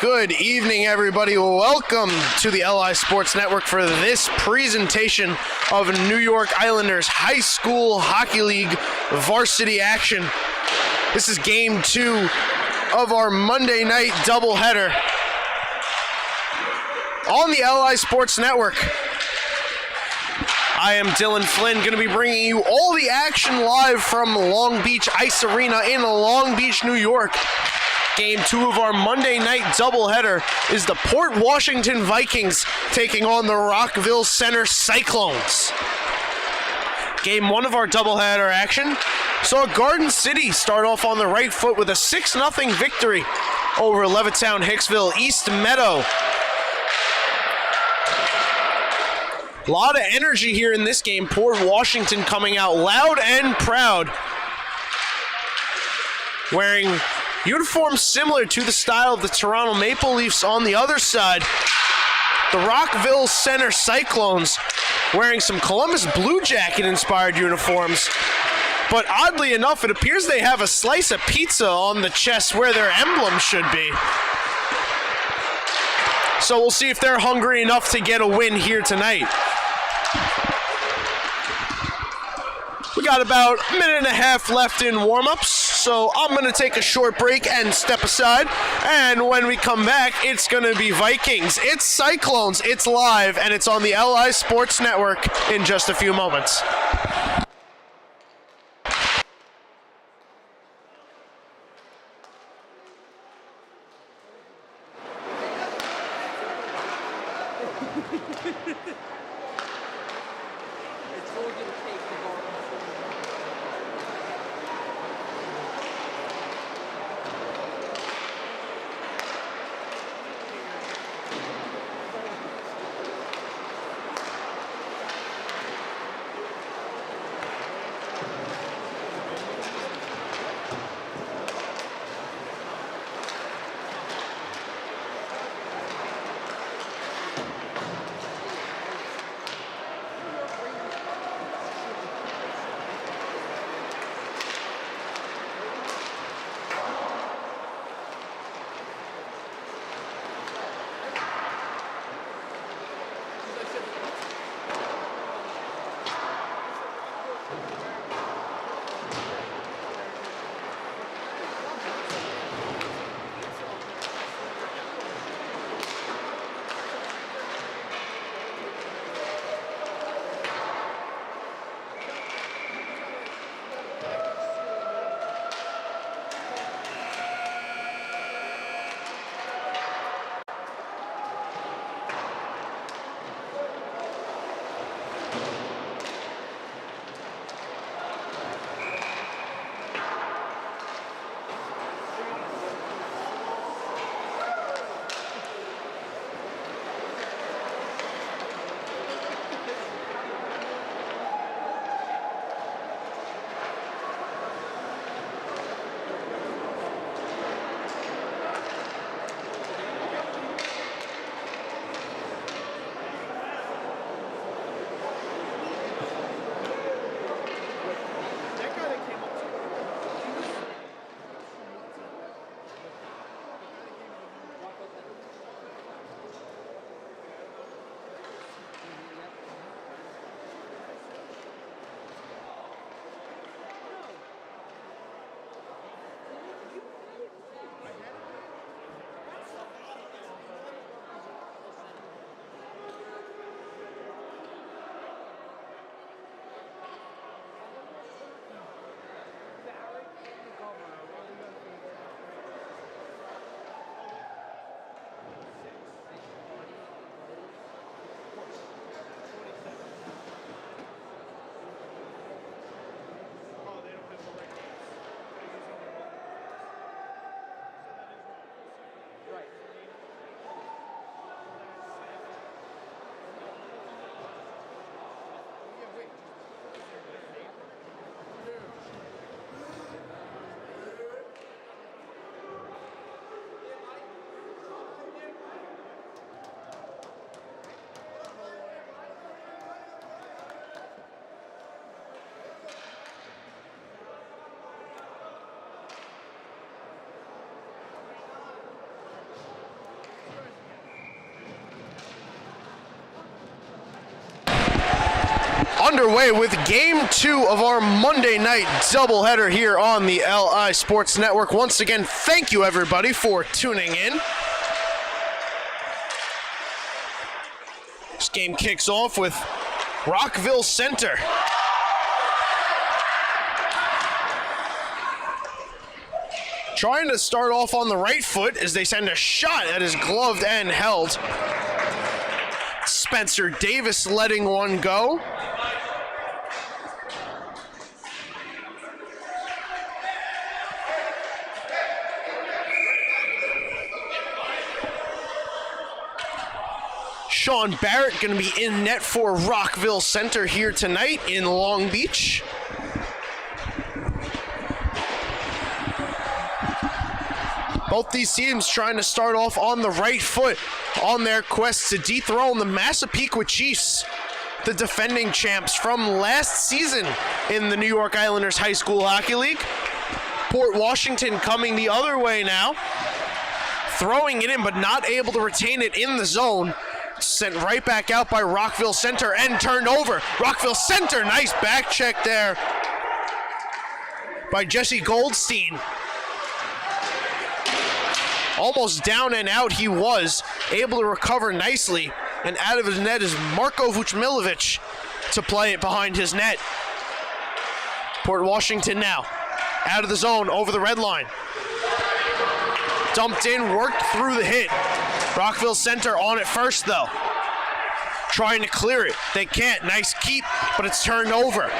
Good evening, everybody. Welcome to the LI Sports Network for this presentation of New York Islanders High School Hockey League varsity action. This is game 2 of our Monday night doubleheader on the LI Sports Network. I am Dylan Flynn, going to be bringing you all the action live from Long Beach Ice Arena in Long Beach, New York. Game 2 of our Monday night doubleheader is the Port Washington Vikings taking on the Rockville Center Cyclones. Game 1 of our doubleheader action saw Garden City start off on the right foot with a 6-0 victory over Levittown Hicksville East Meadow. A lot of energy here in this game. Port Washington coming out loud and proud, wearing uniforms similar to the style of the Toronto Maple Leafs. On the other side, the Rockville Center Cyclones wearing some Columbus Blue Jacket inspired uniforms. But oddly enough, it appears they have a slice of pizza on the chest where their emblem should be. So we'll see if they're hungry enough to get a win here tonight. We got about a minute and a half left in warm-ups, so I'm going to take a short break and step aside. And when we come back, it's going to be Vikings, it's Cyclones, it's live, and it's on the LI Sports Network in just a few moments. underway with Game 2 of our Monday night doubleheader here on the LI Sports Network. Once again, thank you everybody for tuning in. This game kicks off with Rockville Center. Trying to start off on the right foot as they send a shot that is gloved and held. Spencer Davis letting one go. Sean Barrett going to be in net for Rockville Center here tonight in Long Beach. Both these teams trying to start off on the right foot on their quest to dethrone the Massapequa Chiefs, the defending champs from last season in the New York Islanders High School Hockey League. Port Washington coming the other way now, throwing it in but not able to retain it in the zone. Sent right back out by Rockville Center and turned over. Rockville Center, nice back check there by Jesse Goldstein. Almost down and out he was, able to recover nicely, and out of his net is Marko Vucmilovic to play it behind his net. Port Washington now, out of the zone, over the red line. Dumped in, worked through the hit. Rockville Center on it first though. Trying to clear it, they can't, nice keep, but it's turned over.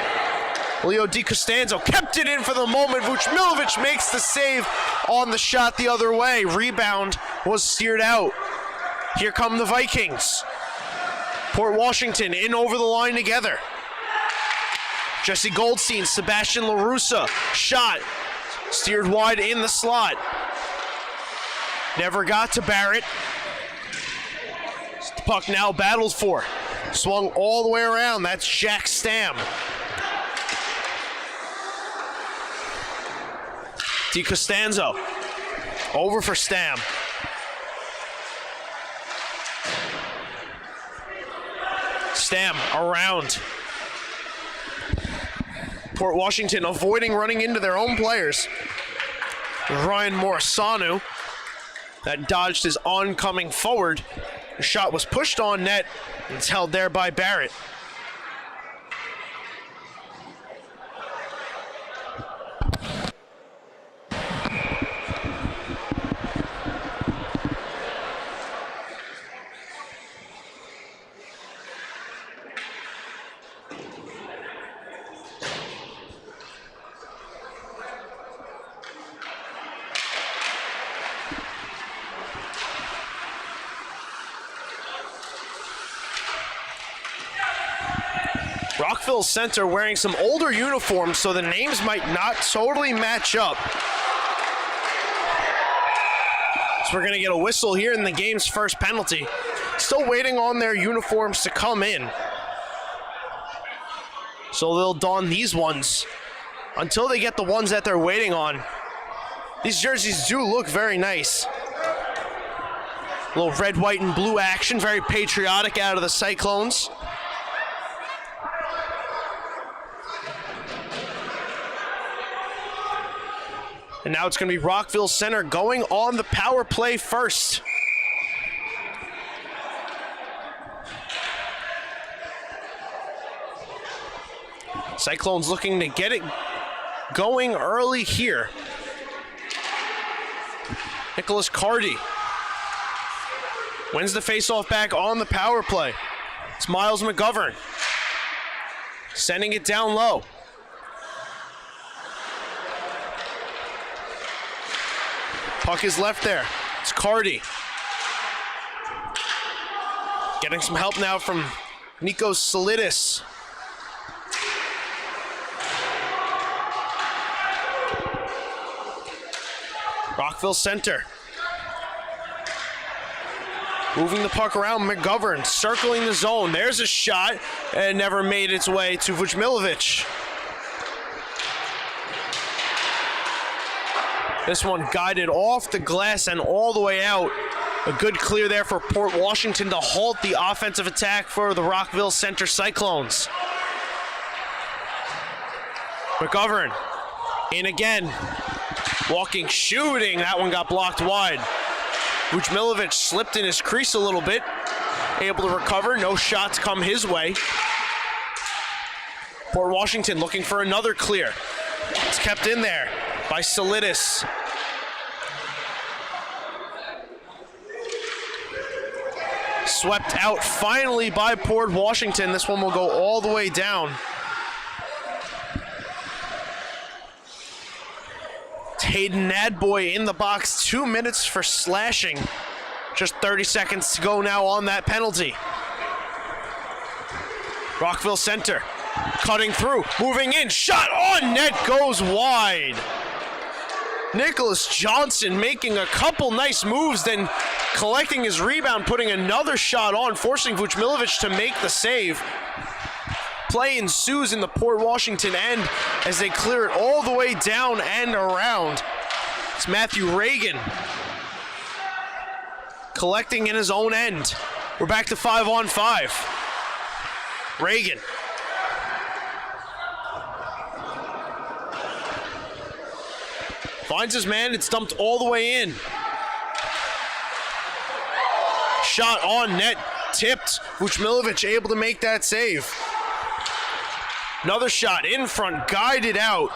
Leo DiCostanzo kept it in for the moment. Vucmilovic makes the save on the shot the other way. Rebound was steered out. Here come the Vikings. Port Washington in over the line together. Jesse Goldstein, Sebastian LaRussa, shot, steered wide in the slot. Never got to Barrett. The puck now battled for. Swung all the way around, that's Jack Stam. DiCostanzo, over for Stam. Stam around. Port Washington avoiding running into their own players. Ryan Morisanu, that dodged his oncoming forward. The shot was pushed on net. It's held there by Barrett. Rockville Center wearing some older uniforms, so the names might not totally match up. So we're going to get a whistle here in the game's first penalty. Still waiting on their uniforms to come in. So they'll don these ones until they get the ones that they're waiting on. These jerseys do look very nice. A little red, white, and blue action, very patriotic out of the Cyclones. And now it's going to be Rockville Center going on the power play first. Cyclones looking to get it going early here. Nicholas Cardy wins the faceoff back on the power play. It's Miles McGovern sending it down low. Puck is left there. It's Cardy. Getting some help now from Nikos Solidis. Rockville Center. Moving the puck around, McGovern circling the zone. There's a shot, and never made its way to Vucmilovic. This one guided off the glass and all the way out. A good clear there for Port Washington to halt the offensive attack for the Rockville Center Cyclones. McGovern in again. Walking, shooting. That one got blocked wide. Vučmilović slipped in his crease a little bit. Able to recover. No shots come his way. Port Washington looking for another clear. It's kept in there by Solidis. Swept out finally by Port Washington. This one will go all the way down. Hayden Nadboy in the box, 2 minutes for slashing. Just 30 seconds to go now on that penalty. Rockville center, cutting through, moving in, shot on net, goes wide. Nicholas Johnson making a couple nice moves, then collecting his rebound, putting another shot on, forcing Vučmilović to make the save. Play ensues in the Port Washington end as they clear it all the way down and around. It's Matthew Reagan collecting in his own end. We're back to 5-on-5. Reagan. Finds his man, it's dumped all the way in. Shot on net, tipped. Vučmilović able to make that save. Another shot in front, guided out.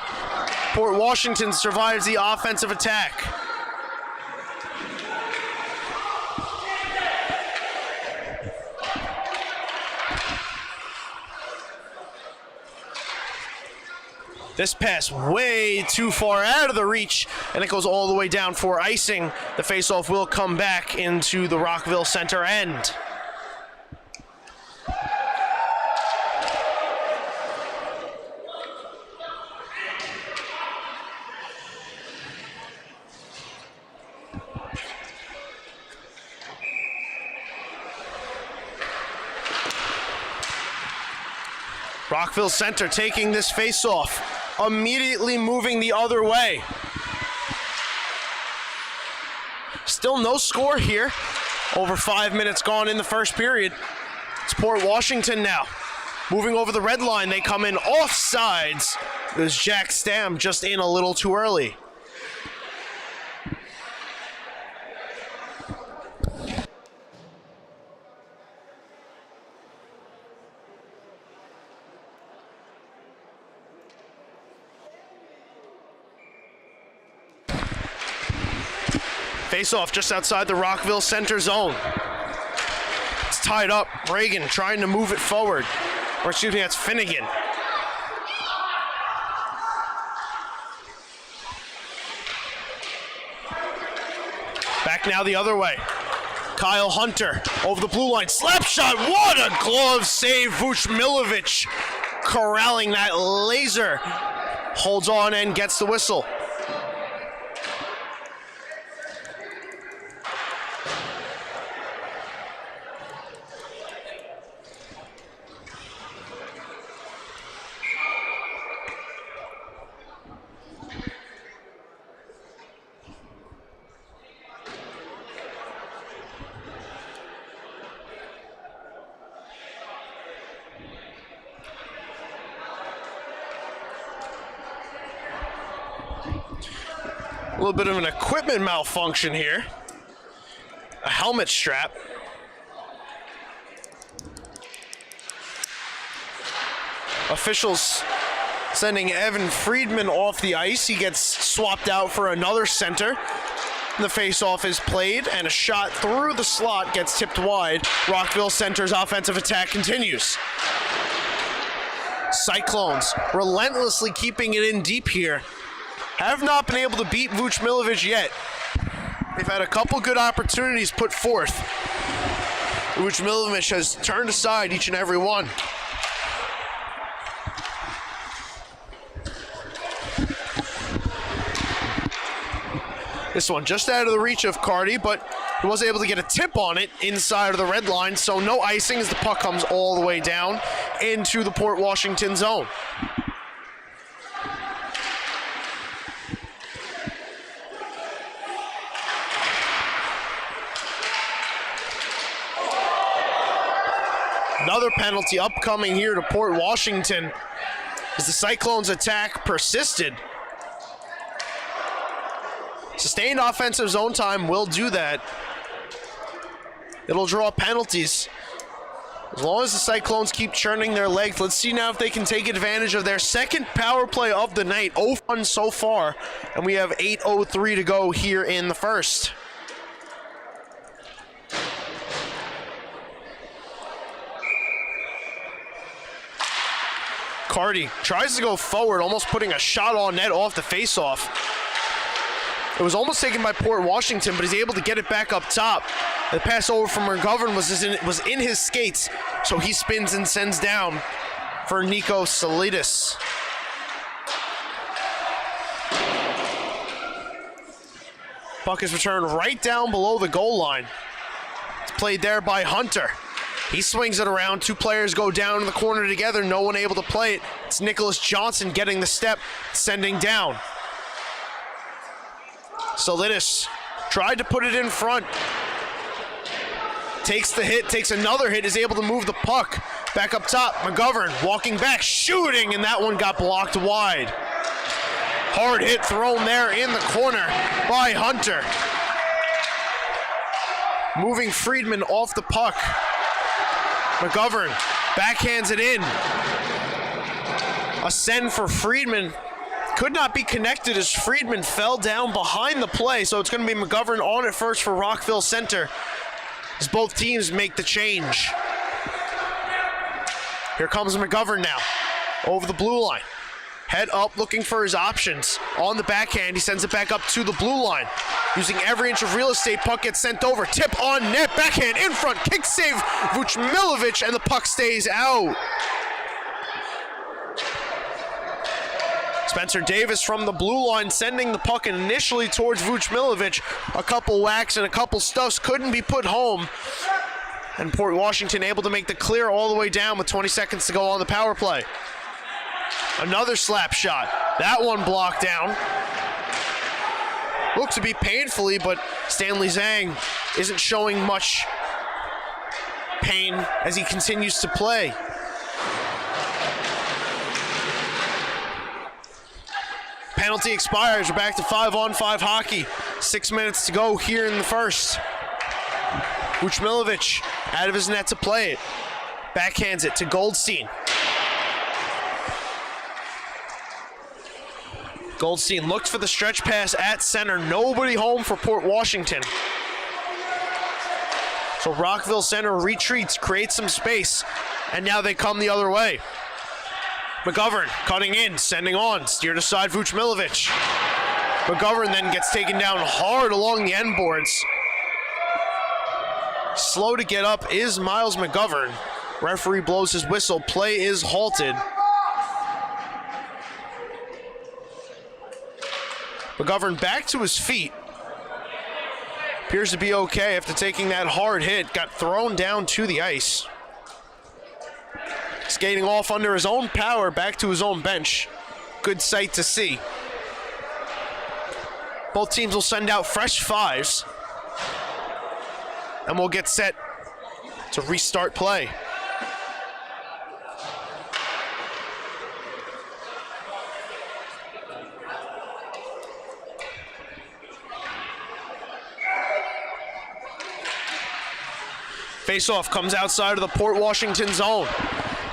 Port Washington survives the offensive attack. This pass way too far out of the reach, and it goes all the way down for icing. The faceoff will come back into the Rockville center end. Rockville center taking this face-off, immediately moving the other way. Still no score here. Over 5 minutes gone in the first period. It's Port Washington now. Moving over the red line, they come in offsides. It was Jack Stam just in a little too early. Face-off just outside the Rockville center zone. It's tied up. Reagan trying to move it forward. Or excuse me, that's Finnegan. Back now the other way. Kyle Hunter over the blue line. Slap shot. What a glove save. Vučmilović corralling that laser. Holds on and gets the whistle. A little bit of an equipment malfunction here. A helmet strap. Officials sending Evan Friedman off the ice. He gets swapped out for another center. The face-off is played, and a shot through the slot gets tipped wide. Rockville Center's offensive attack continues. Cyclones relentlessly keeping it in deep here. Have not been able to beat Vučmilović yet. They've had a couple good opportunities put forth. Vučmilović has turned aside each and every one. This one just out of the reach of Carty, but he was able to get a tip on it inside of the red line, so no icing as the puck comes all the way down into the Port Washington zone. Another penalty upcoming here to Port Washington. as the Cyclones' attack persisted. Sustained offensive zone time will do that. It'll draw penalties. As long as the Cyclones keep churning their legs, let's see now if they can take advantage of their second power play of the night. 0-1 so far, and we have 8:03 to go here in the first. Carty tries to go forward, almost putting a shot on net off the faceoff. It was almost taken by Port Washington, but he's able to get it back up top. The pass over from McGovern was in his skates, so he spins and sends down for Nico Salidas. Puck is returned right down below the goal line. It's played there by Hunter. He swings it around. Two players go down in the corner together. No one able to play it. It's Nicholas Johnson getting the step, sending down. Salidas tried to put it in front. Takes the hit, takes another hit, is able to move the puck back up top. McGovern walking back, shooting, and that one got blocked wide. Hard hit thrown there in the corner by Hunter. Moving Friedman off the puck. McGovern backhands it in. A send for Friedman. Could not be connected as Friedman fell down behind the play, so it's going to be McGovern on it first for Rockville Center as both teams make the change. Here comes McGovern now over the blue line. Head up looking for his options. On the backhand, he sends it back up to the blue line. Using every inch of real estate, puck gets sent over. Tip on net, backhand in front, kick save, Vuchmilovic, and the puck stays out. Spencer Davis from the blue line sending the puck initially towards Vuchmilovic. A couple whacks and a couple stuffs couldn't be put home. And Port Washington able to make the clear all the way down with 20 seconds to go on the power play. Another slap shot. That one blocked down. Looks to be painfully, but Stanley Zhang isn't showing much pain as he continues to play. Penalty expires. We're back to 5-on-5 hockey. 6 minutes to go here in the first. Vuchmilovic out of his net to play it. Backhands it to Goldstein. Goldstein looks for the stretch pass at center. Nobody home for Port Washington. So Rockville Center retreats, creates some space, and now they come the other way. McGovern cutting in, sending on, steered aside Vuchmilovic. McGovern then gets taken down hard along the end boards. Slow to get up is Miles McGovern. Referee blows his whistle, play is halted. McGovern back to his feet. Appears to be okay after taking that hard hit. Got thrown down to the ice. Skating off under his own power back to his own bench. Good sight to see. Both teams will send out fresh fives. And we'll get set to restart play. Faceoff comes outside of the Port Washington zone.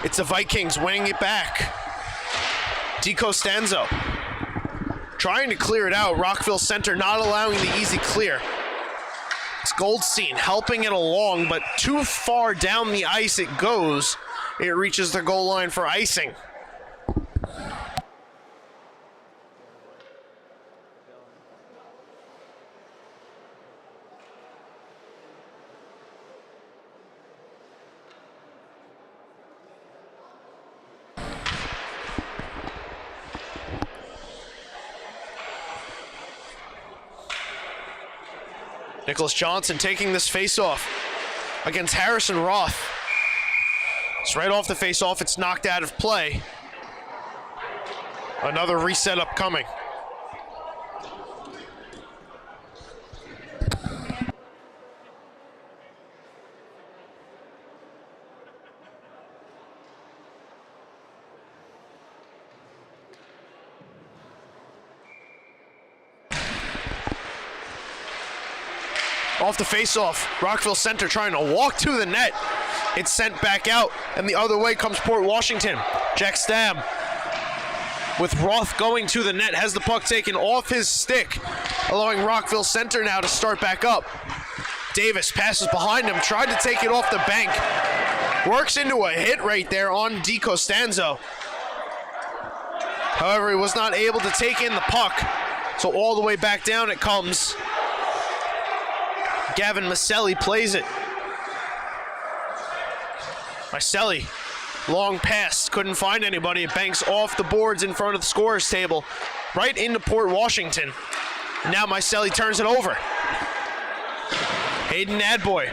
It's the Vikings winning it back. DiCostanzo trying to clear it out. Rockville Center not allowing the easy clear. It's Goldstein helping it along, but too far down the ice it goes. It reaches the goal line for icing. Nicholas Johnson taking this face-off against Harrison Roth. It's right off the face-off. It's knocked out of play. Another reset upcoming. Off the face-off, Rockville Center trying to walk to the net. It's sent back out, and the other way comes Port Washington. Jack Stab with Roth going to the net, has the puck taken off his stick, allowing Rockville Center now to start back up. Davis passes behind him, tried to take it off the bank. Works into a hit right there on DiCostanzo. However, he was not able to take in the puck, so all the way back down it comes. Gavin Maselli plays it. Maselli, long pass, couldn't find anybody. It banks off the boards in front of the scorer's table, right into Port Washington. Now Maselli turns it over. Hayden Adboy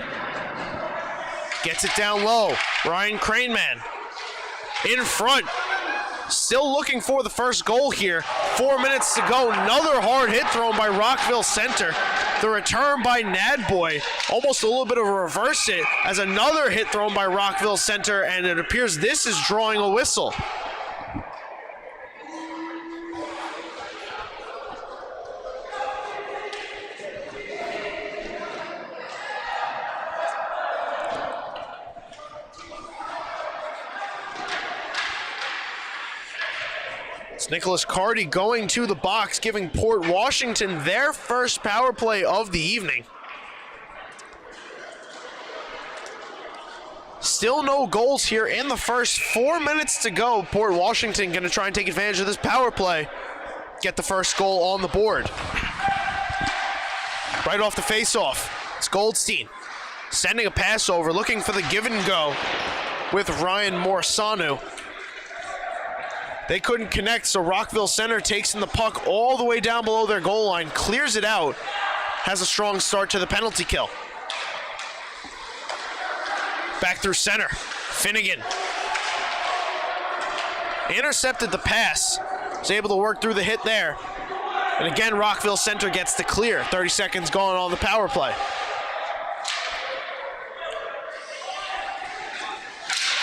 gets it down low. Ryan Craneman in front. Still looking for the first goal here. 4 minutes to go. Another hard hit thrown by Rockville Center. The return by Nadboy. Almost a little bit of a reverse hit as another hit thrown by Rockville Center, and it appears this is drawing a whistle. Nicholas Carty going to the box, giving Port Washington their first power play of the evening. Still no goals here in the first. 4 minutes to go. Port Washington going to try and take advantage of this power play. Get the first goal on the board. Right off the face-off, it's Goldstein sending a pass over, looking for the give and go with Ryan Morsanu. They couldn't connect, so Rockville Center takes in the puck all the way down below their goal line, clears it out, has a strong start to the penalty kill. Back through center, Finnegan. Intercepted the pass, was able to work through the hit there. And again, Rockville Center gets the clear. 30 seconds gone on the power play.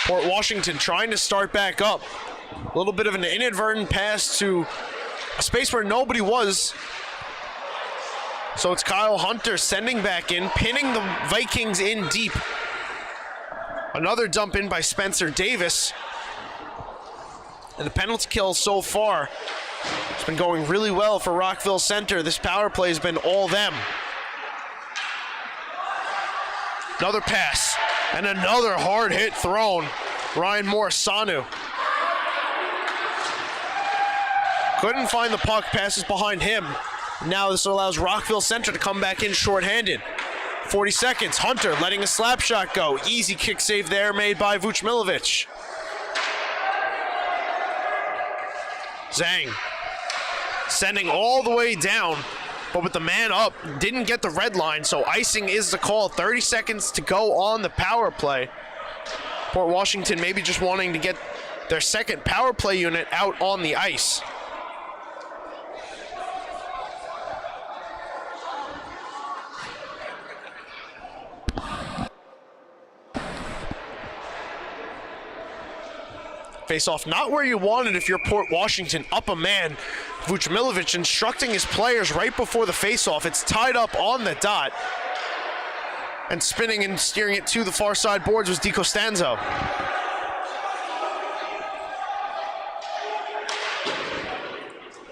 Port Washington trying to start back up. A little bit of an inadvertent pass to a space where nobody was. So it's Kyle Hunter sending back in, pinning the Vikings in deep. Another dump in by Spencer Davis. And the penalty kill so far has been going really well for Rockville Center. This power play has been all them. Another pass and another hard hit thrown. Ryan Morsanu. Couldn't find the puck, passes behind him. Now this allows Rockville Center to come back in shorthanded. 40 seconds, Hunter letting a slap shot go. Easy kick save there made by Vuchmilovic. Zhang sending all the way down, but with the man up, didn't get the red line, so icing is the call. 30 seconds to go on the power play. Port Washington maybe just wanting to get their second power play unit out on the ice. Face-off not where you want it if you're Port Washington. Up a man. Vuchmilovic instructing his players right before the face-off. It's tied up on the dot. And spinning and steering it to the far side boards was DiCostanzo.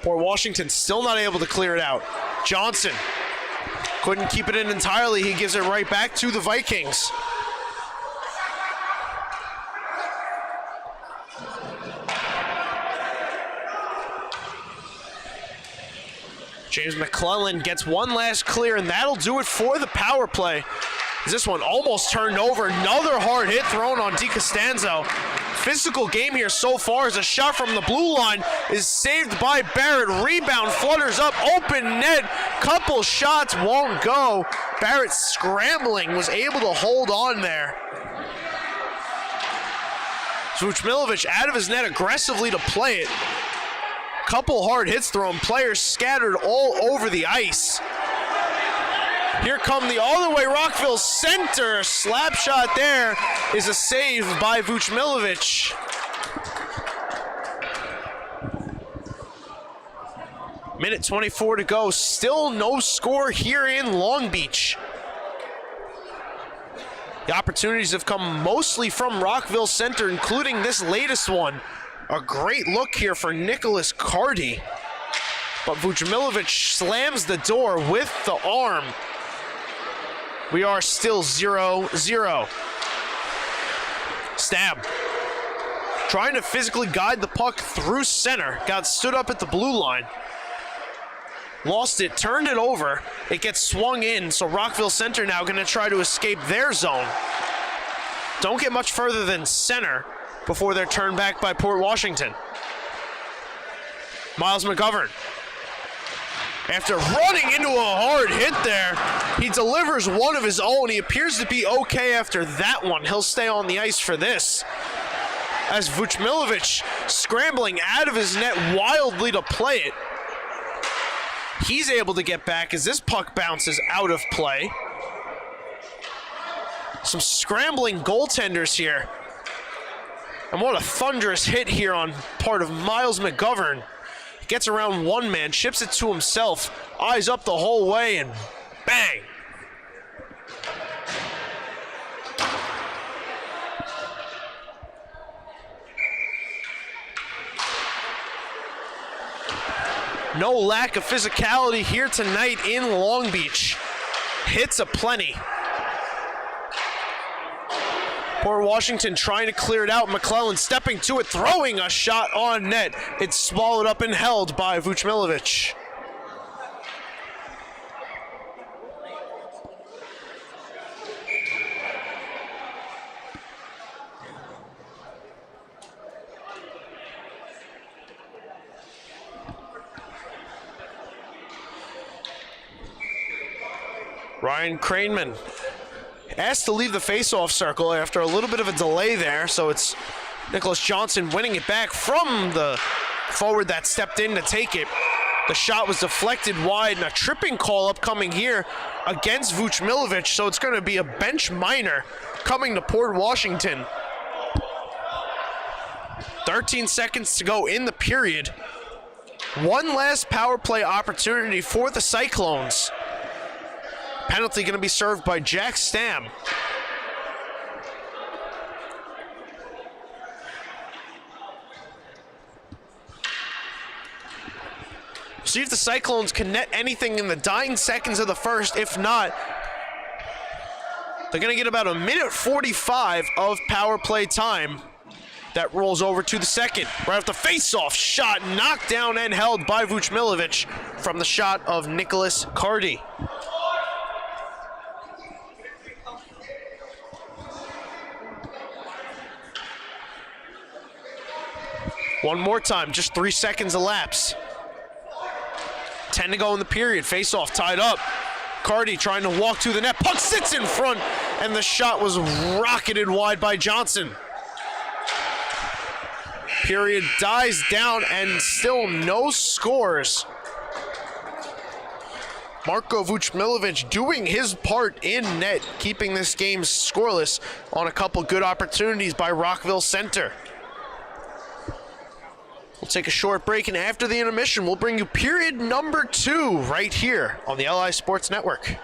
Port Washington still not able to clear it out. Johnson couldn't keep it in entirely. He gives it right back to the Vikings. James McClellan gets one last clear, and that'll do it for the power play. This one almost turned over. Another hard hit thrown on DiCostanzo. Physical game here so far as a shot from the blue line is saved by Barrett. Rebound flutters up, open net. Couple shots won't go. Barrett scrambling was able to hold on there. Vuchmilovic out of his net aggressively to play it. Couple hard hits thrown, players scattered all over the ice. Here come the all the way Rockville Center. Slap shot there is a save by Vuchmilovic. Minute 24 to go. Still no score here in Long Beach. The opportunities have come mostly from Rockville Center, including this latest one. A great look here for Nicholas Cardy. But Vujmilovic slams the door with the arm. We are still 0-0. Stab. Trying to physically guide the puck through center. Got stood up at the blue line. Lost it, turned it over. It gets swung in, so Rockville Center now going to try to escape their zone. Don't get much further than center before they're turned back by Port Washington. Miles McGovern. After running into a hard hit there, he delivers one of his own. He appears to be okay after that one. He'll stay on the ice for this. As Vujmilovic scrambling out of his net wildly to play it. He's able to get back as this puck bounces out of play. Some scrambling goaltenders here. And what a thunderous hit here on part of Miles McGovern. He gets around one man, chips it to himself, eyes up the whole way, and bang! No lack of physicality here tonight in Long Beach. Hits aplenty. Port Washington trying to clear it out. McClellan stepping to it, throwing a shot on net. It's swallowed up and held by Vujmilovic. Ryan Craneman asked to leave the face-off circle after a little bit of a delay there, so it's Nicholas Johnson winning it back from the forward that stepped in to take it. The shot was deflected wide, and a tripping call upcoming here against Vujmilovic, so it's going to be a bench minor coming to Port Washington. 13 seconds to go in the period. One last power play opportunity for the Cyclones. Penalty going to be served by Jack Stam. See if the Cyclones can net anything in the dying seconds of the first. If not, they're going to get about 1:45 of power play time. That rolls over to the second. Right off the face-off shot, knocked down and held by Vujmilovic from the shot of Nicholas Cardy. One more time, just 3 seconds elapse. 10 to go in the period, face-off tied up. Cardy trying to walk to the net, puck sits in front, and the shot was rocketed wide by Johnson. Period dies down and still no scores. Marko Vujmilovic doing his part in net, keeping this game scoreless on a couple good opportunities by Rockville Center. We'll take a short break, and after the intermission, we'll bring you period number 2 right here on the LI Sports Network.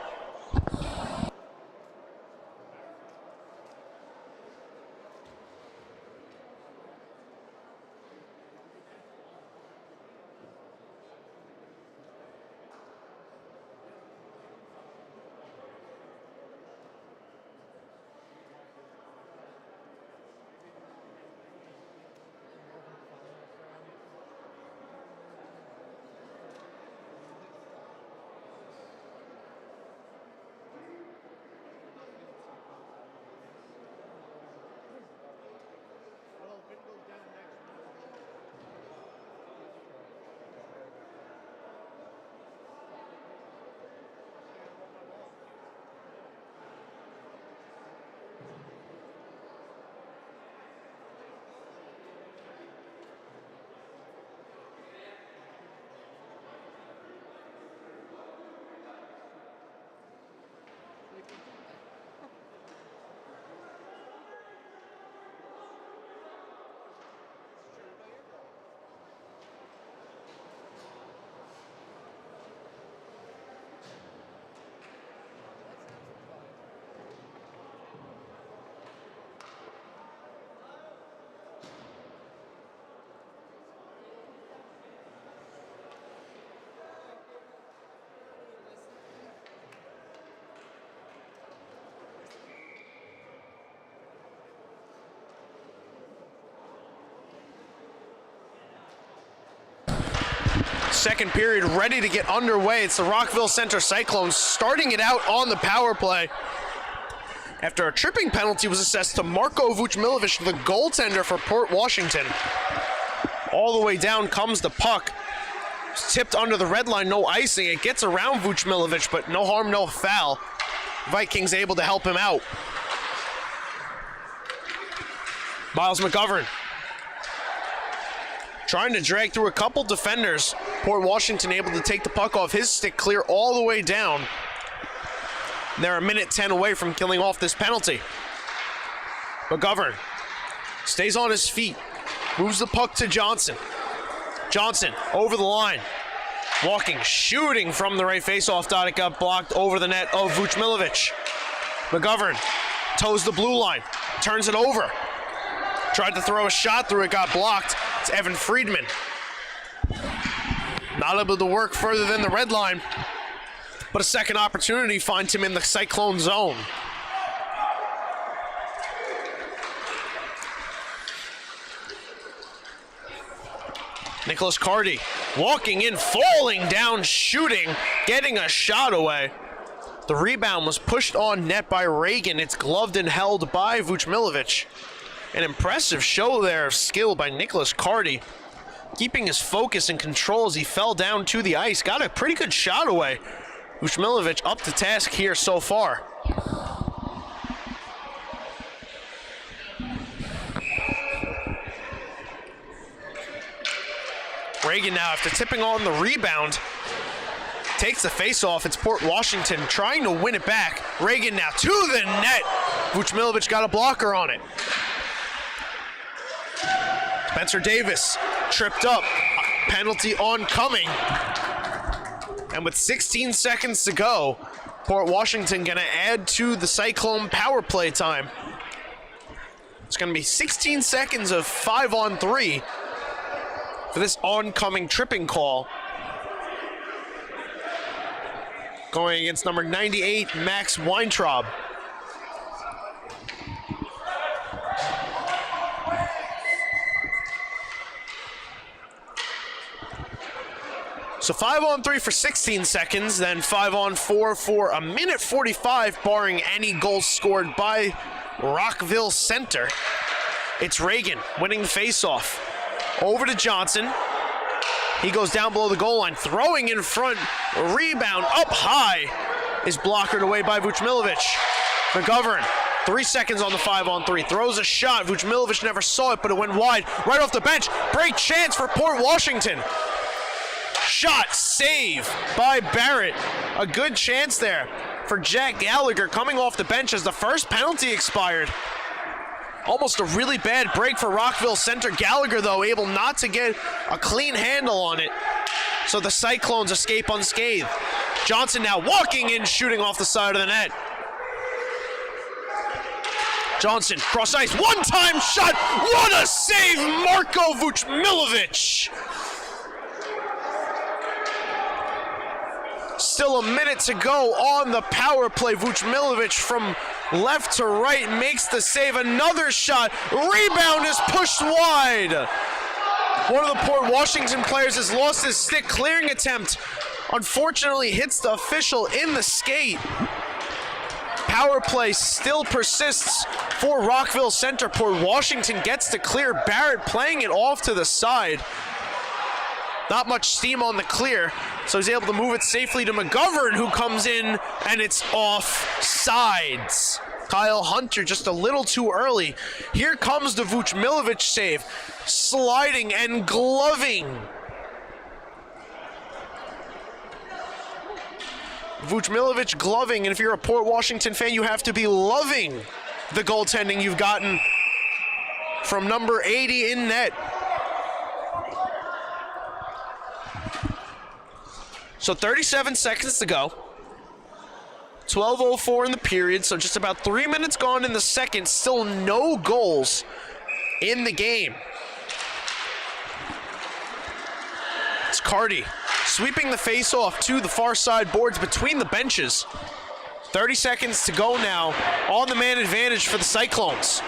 second period ready to get underway. It's the Rockville Center Cyclones starting it out on the power play after a tripping penalty was assessed to Marko Vučmilović, the goaltender for Port Washington. All the way down comes the puck. It's tipped under the red line, no icing. It gets around Vučmilović, but no harm, no foul. Vikings able to help him out. Miles McGovern trying to drag through a couple defenders. Port Washington able to take the puck off his stick, clear all the way down. They're a minute 10 away from killing off this penalty. McGovern stays on his feet, moves the puck to Johnson. Johnson over the line, walking, shooting from the right faceoff dot. It got blocked over the net of Vučmilović. McGovern toes the blue line, turns it over. Tried to throw a shot through it, got blocked. It's Evan Friedman. Not able to work further than the red line, but a second opportunity finds him in the Cyclone zone. Nicholas Carty walking in, falling down, shooting, getting a shot away. The rebound was pushed on net by Reagan. It's gloved and held by Vučmilović. An impressive show there of skill by Nicholas Carty, keeping his focus and control as he fell down to the ice. Got a pretty good shot away. Vučmilović up to task here so far. Reagan now, after tipping on the rebound, takes the face-off. It's Port Washington trying to win it back. Reagan now to the net. Vučmilović got a blocker on it. Spencer Davis tripped up. Penalty oncoming. And with 16 seconds to go, Port Washington going to add to the Cyclone power play time. It's going to be 16 seconds of 5-on-3 for this oncoming tripping call. Going against number 98, Max Weintraub. So 5-on-3 for 16 seconds, then 5-on-4 for a minute 45, barring any goals scored by Rockville Center. It's Reagan winning the faceoff. Over to Johnson. He goes down below the goal line, throwing in front. Rebound up high is blockered away by Vučmilović. McGovern, 3 seconds on the 5-on-3, throws a shot. Vučmilović never saw it, but it went wide. Right off the bench, break chance for Port Washington. Shot, save by Barrett. A good chance there for Jack Gallagher coming off the bench as the first penalty expired. Almost a really bad break for Rockville Center. Gallagher, though, able not to get a clean handle on it. So the Cyclones escape unscathed. Johnson now walking in, shooting off the side of the net. Johnson, cross ice, one-time shot. What a save, Marko Vučmilović. Still a minute to go on the power play. Vučmilović from left to right makes the save. Another shot. Rebound is pushed wide. One of the Port Washington players has lost his stick. Clearing attempt unfortunately hits the official in the skate. Power play still persists for Rockville Center. Port Washington gets to clear. Barrett playing it off to the side. Not much steam on the clear, so he's able to move it safely to McGovern, who comes in, and it's off sides. Kyle Hunter just a little too early. Here comes the Vučmilović save, sliding and gloving. Vučmilović gloving, and if you're a Port Washington fan, you have to be loving the goaltending you've gotten from number 80 in net. So 37 seconds to go. 12:04 in the period, so just about 3 minutes gone in the second. Still no goals in the game. It's Carty sweeping the face-off to the far side boards between the benches. 30 seconds to go now on the man advantage for the Cyclones.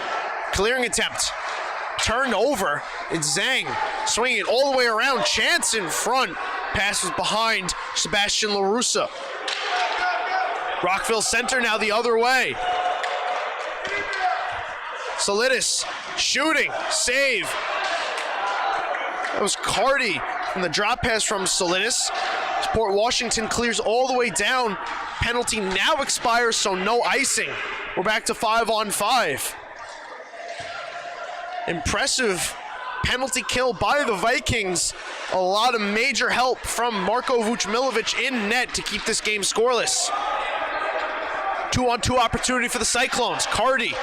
Clearing attempt. Turned over. It's Zhang swinging it all the way around. Chance in front. Pass was behind Sebastian LaRussa. Rockville center now the other way. Solidus shooting, save. That was Cardi from the drop pass from Solidus. Port Washington clears all the way down. Penalty now expires, so no icing. We're back to 5-on-5. Impressive penalty kill by the Vikings. A lot of major help from Marko Vucmilovic in net to keep this game scoreless. 2-on-2 opportunity for the Cyclones. Cardi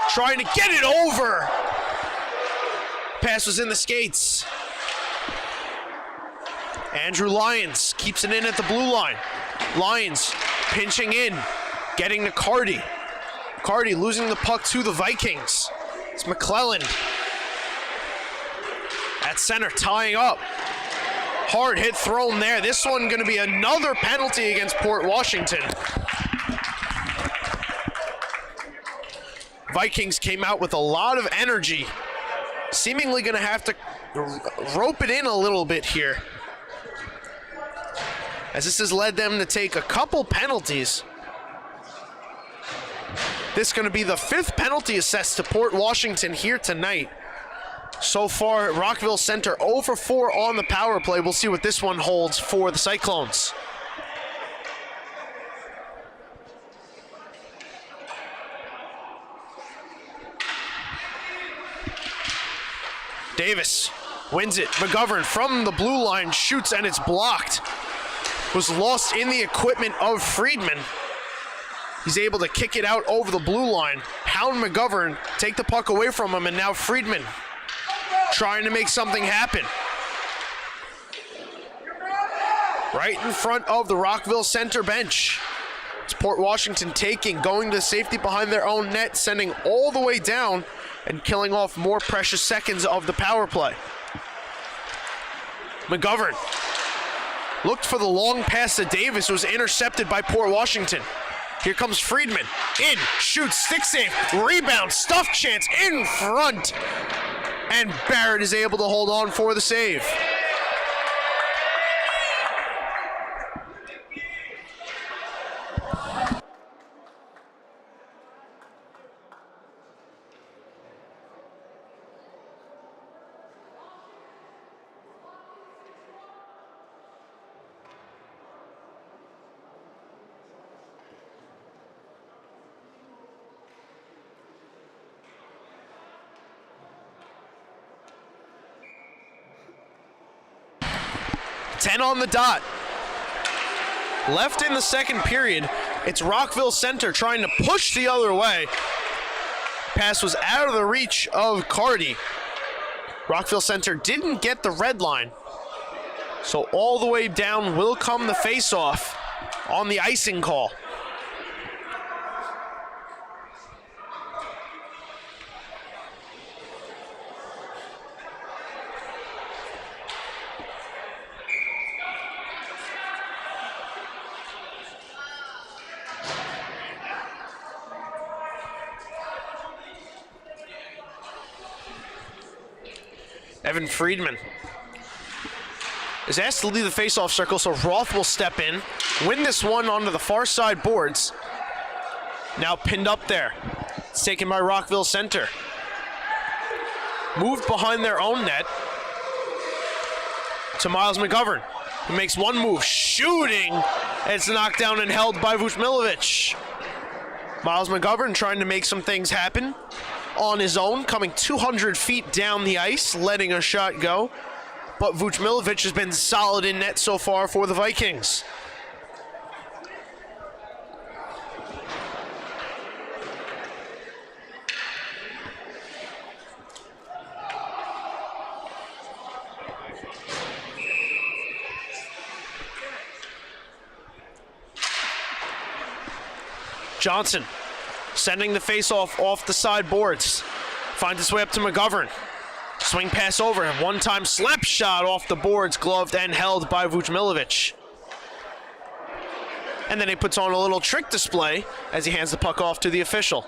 trying to get it over. Pass was in the skates. Andrew Lyons keeps it in at the blue line. Lyons pinching in, getting to Cardi. Cardi losing the puck to the Vikings. It's McClellan at center, tying up. Hard hit thrown there. This one going to be another penalty against Port Washington. Vikings came out with a lot of energy. Seemingly going to have to rope it in a little bit here, as this has led them to take a couple penalties. This is going to be the 5th penalty assessed to Port Washington here tonight. So far, Rockville Center 0 for 4 on the power play. We'll see what this one holds for the Cyclones. Davis wins it. McGovern from the blue line shoots, and it's blocked. Was lost in the equipment of Friedman. He's able to kick it out over the blue line. Hound McGovern take the puck away from him, and now Friedman trying to make something happen. Right in front of the Rockville Center bench. It's Port Washington going to safety behind their own net, sending all the way down and killing off more precious seconds of the power play. McGovern looked for the long pass to Davis. It was intercepted by Port Washington. Here comes Friedman. In, shoots, stick save, rebound, stuff chance in front. And Barrett is able to hold on for the save. Ten on the dot. Left in the second period. It's Rockville Center trying to push the other way. Pass was out of the reach of Cardi. Rockville Center didn't get the red line. So all the way down will come the face-off on the icing call. Evan Friedman is asked to leave the faceoff circle, so Roth will step in, win this one onto the far side boards. Now pinned up there. It's taken by Rockville Center. Moved behind their own net to Miles McGovern, who makes one move, shooting. It's knocked down and held by Vucmilovic. Miles McGovern trying to make some things happen on his own, coming 200 feet down the ice, letting a shot go. But Vucmilovic has been solid in net so far for the Vikings. Johnson sending the faceoff off the side boards. Finds its way up to McGovern. Swing pass over. One-time slap shot off the boards, gloved and held by Vucmilovic. And then he puts on a little trick display as he hands the puck off to the official.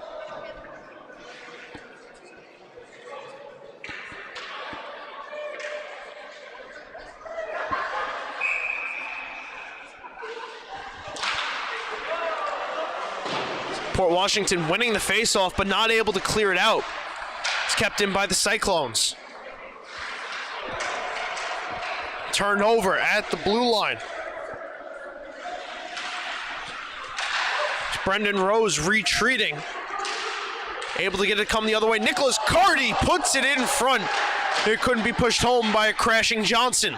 Port Washington winning the faceoff, but not able to clear it out. It's kept in by the Cyclones. Turned over at the blue line. It's Brendan Rose retreating. Able to get it come the other way. Nicholas Carty puts it in front. It couldn't be pushed home by a crashing Johnson.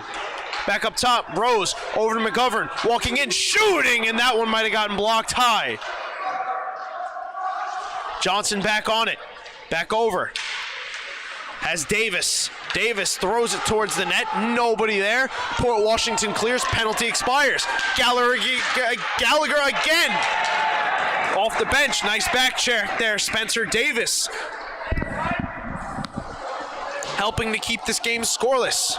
Back up top, Rose over to McGovern. Walking in, shooting, and that one might have gotten blocked high. Johnson back on it. Back over. Has Davis. Davis throws it towards the net. Nobody there. Port Washington clears. Penalty expires. Gallagher again. Off the bench. Nice back check there. Spencer Davis. Helping to keep this game scoreless.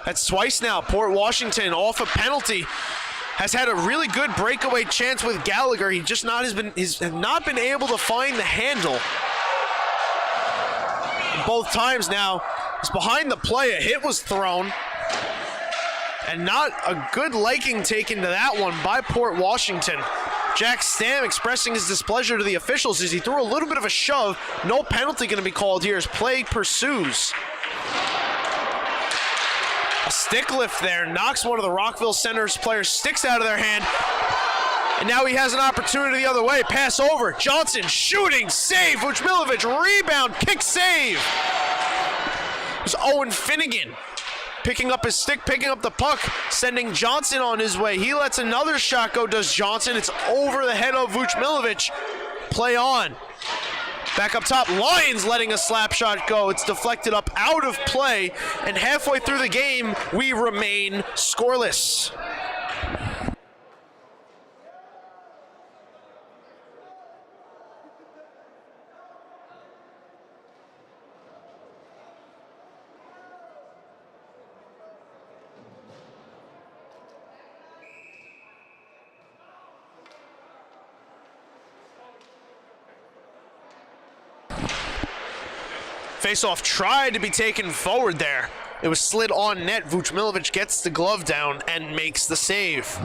That's twice now. Port Washington off a penalty. Has had a really good breakaway chance with Gallagher. He just has not been able to find the handle. Both times now, it's behind the play. A hit was thrown. And not a good liking taken to that one by Port Washington. Jack Stam expressing his displeasure to the officials as he threw a little bit of a shove. No penalty going to be called here as play pursues. A stick lift there, knocks one of the Rockville Center's players' sticks out of their hand. And now he has an opportunity the other way. Pass over. Johnson shooting, save. Vuchmilovic, rebound, kick, save. It was Owen Finnegan picking up his stick, picking up the puck, sending Johnson on his way. He lets another shot go, does Johnson. It's over the head of Vuchmilovic. Play on. Back up top, Lions letting a slap shot go. It's deflected up out of play, and halfway through the game, we remain scoreless. Faceoff tried to be taken forward there. It was slid on net. Vuchmilovic gets the glove down and makes the save.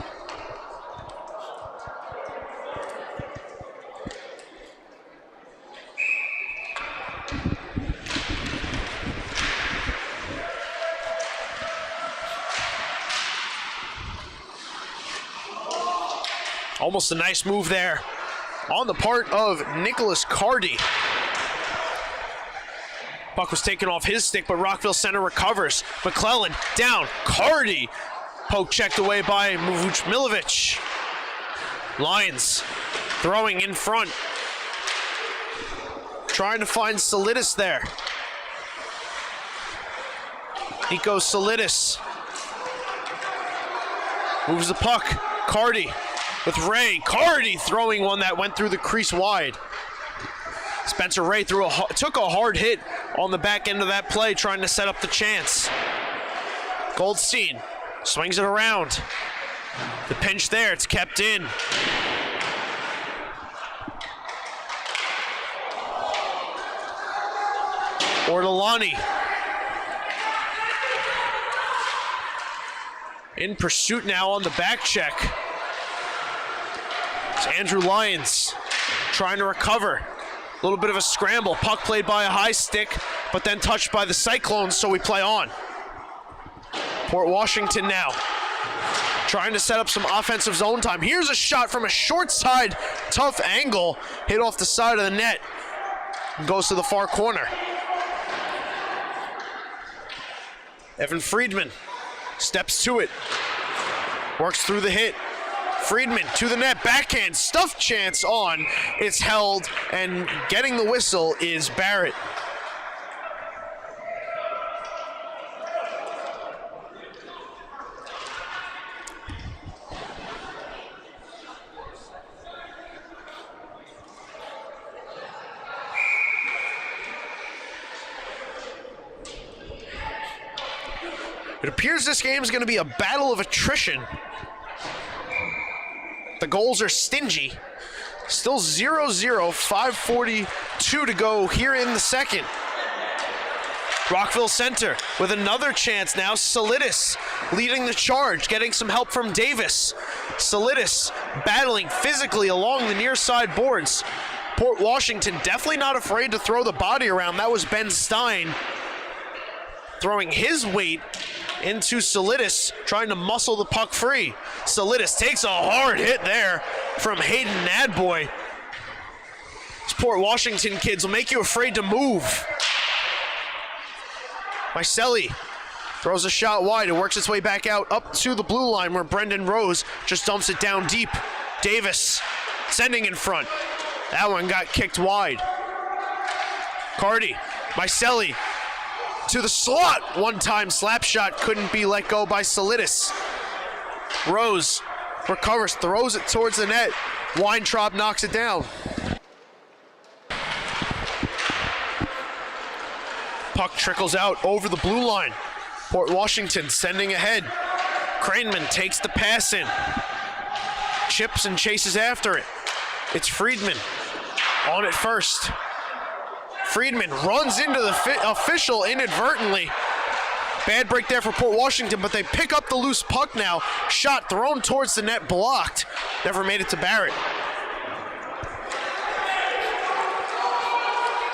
Almost a nice move there on the part of Nicholas Carty. Puck was taken off his stick, but Rockville Center recovers. McClellan down. Carty. Poke checked away by Vuchmilovic. Lions throwing in front. Trying to find Solidis there. Nico Solidis. Moves the puck. Carty with Ray. Carty throwing one that went through the crease wide. Spencer Ray took a hard hit on the back end of that play, trying to set up the chance. Goldstein swings it around. The pinch there, it's kept in. Ortolani in pursuit now on the back check. It's Andrew Lyons trying to recover. A little bit of a scramble. Puck played by a high stick, but then touched by the Cyclones, so we play on. Port Washington now trying to set up some offensive zone time. Here's a shot from a short side, tough angle, hit off the side of the net, and goes to the far corner. Evan Friedman steps to it, works through the hit. Friedman to the net, backhand, stuffed chance on. It's held, and getting the whistle is Barrett. It appears this game is going to be a battle of attrition. The goals are stingy. Still 0-0, 5:42 to go here in the second. Rockville Center with another chance now. Solidus leading the charge, getting some help from Davis. Solidus battling physically along the near side boards. Port Washington definitely not afraid to throw the body around. That was Ben Stein throwing his weight into Solidus, trying to muscle the puck free. Solidus takes a hard hit there from Hayden Nadboy. These Port Washington kids will make you afraid to move. Mycelli throws a shot wide. It works its way back out up to the blue line where Brendan Rose just dumps it down deep. Davis sending in front. That one got kicked wide. Cardi, Mycelli to the slot. One-time slap shot couldn't be let go by Solidus. Rose recovers, throws it towards the net. Weintraub knocks it down. Puck trickles out over the blue line. Port Washington sending ahead. Craneman takes the pass in. Chips and chases after it. It's Friedman on it first. Friedman runs into the official inadvertently. Bad break there for Port Washington, but they pick up the loose puck now. Shot thrown towards the net, blocked. Never made it to Barrett.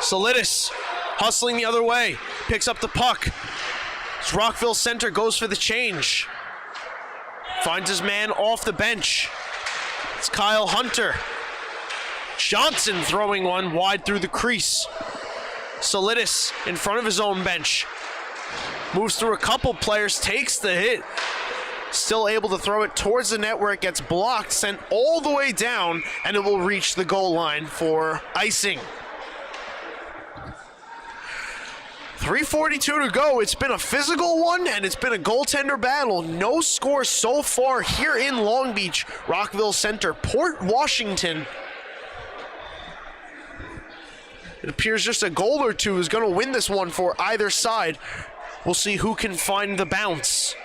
Solidus hustling the other way, picks up the puck. As Rockville Center goes for the change. Finds his man off the bench. It's Kyle Hunter. Johnson throwing one wide through the crease. Solidus in front of his own bench. Moves through a couple players, takes the hit. Still able to throw it towards the net where it gets blocked, sent all the way down, and it will reach the goal line for icing. 3:42 to go. It's been a physical one, and it's been a goaltender battle. No score so far here in Long Beach. Rockville Center, Port Washington. It appears just a goal or two is going to win this one for either side. We'll see who can find the bounce.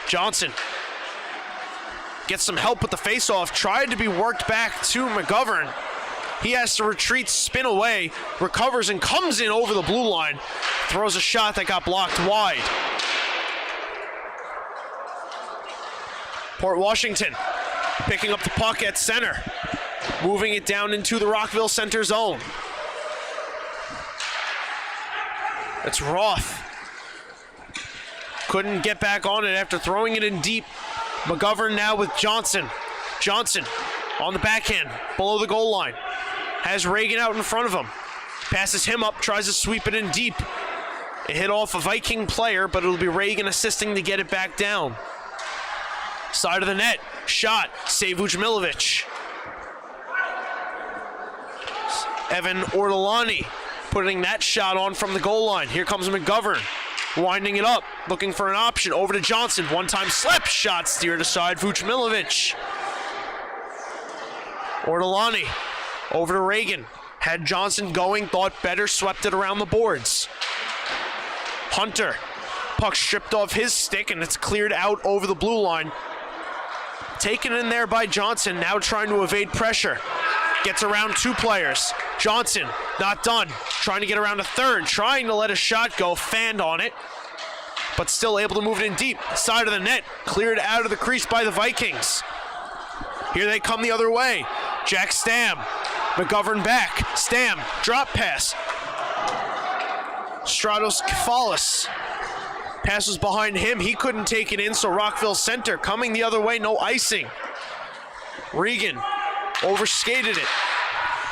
Johnson gets some help with the faceoff. Tried to be worked back to McGovern. He has to retreat, spin away, recovers and comes in over the blue line. Throws a shot that got blocked wide. Port Washington picking up the puck at center. Moving it down into the Rockville Center zone. It's Roth. Couldn't get back on it after throwing it in deep. McGovern now with Johnson. Johnson on the backhand, below the goal line. Has Reagan out in front of him. Passes him up, tries to sweep it in deep. It hit off a Viking player, but it'll be Reagan assisting to get it back down. Side of the net, shot, save Vujmilovic. Evan Ortolani putting that shot on from the goal line. Here comes McGovern, winding it up, looking for an option. Over to Johnson, one-time slap shot, steered aside, Vujmilovic. Ortolani, over to Reagan. Had Johnson going, thought better, swept it around the boards. Hunter, puck stripped off his stick, and it's cleared out over the blue line. Taken in there by Johnson, now trying to evade pressure. Gets around two players. Johnson, not done. Trying to get around a third, trying to let a shot go, fanned on it, but still able to move it in deep. Side of the net, cleared out of the crease by the Vikings. Here they come the other way. Jack Stam, McGovern back. Stam, drop pass. Stratos Kefalis. Pass was behind him, he couldn't take it in, so Rockville Center coming the other way, no icing. Regan overskated it.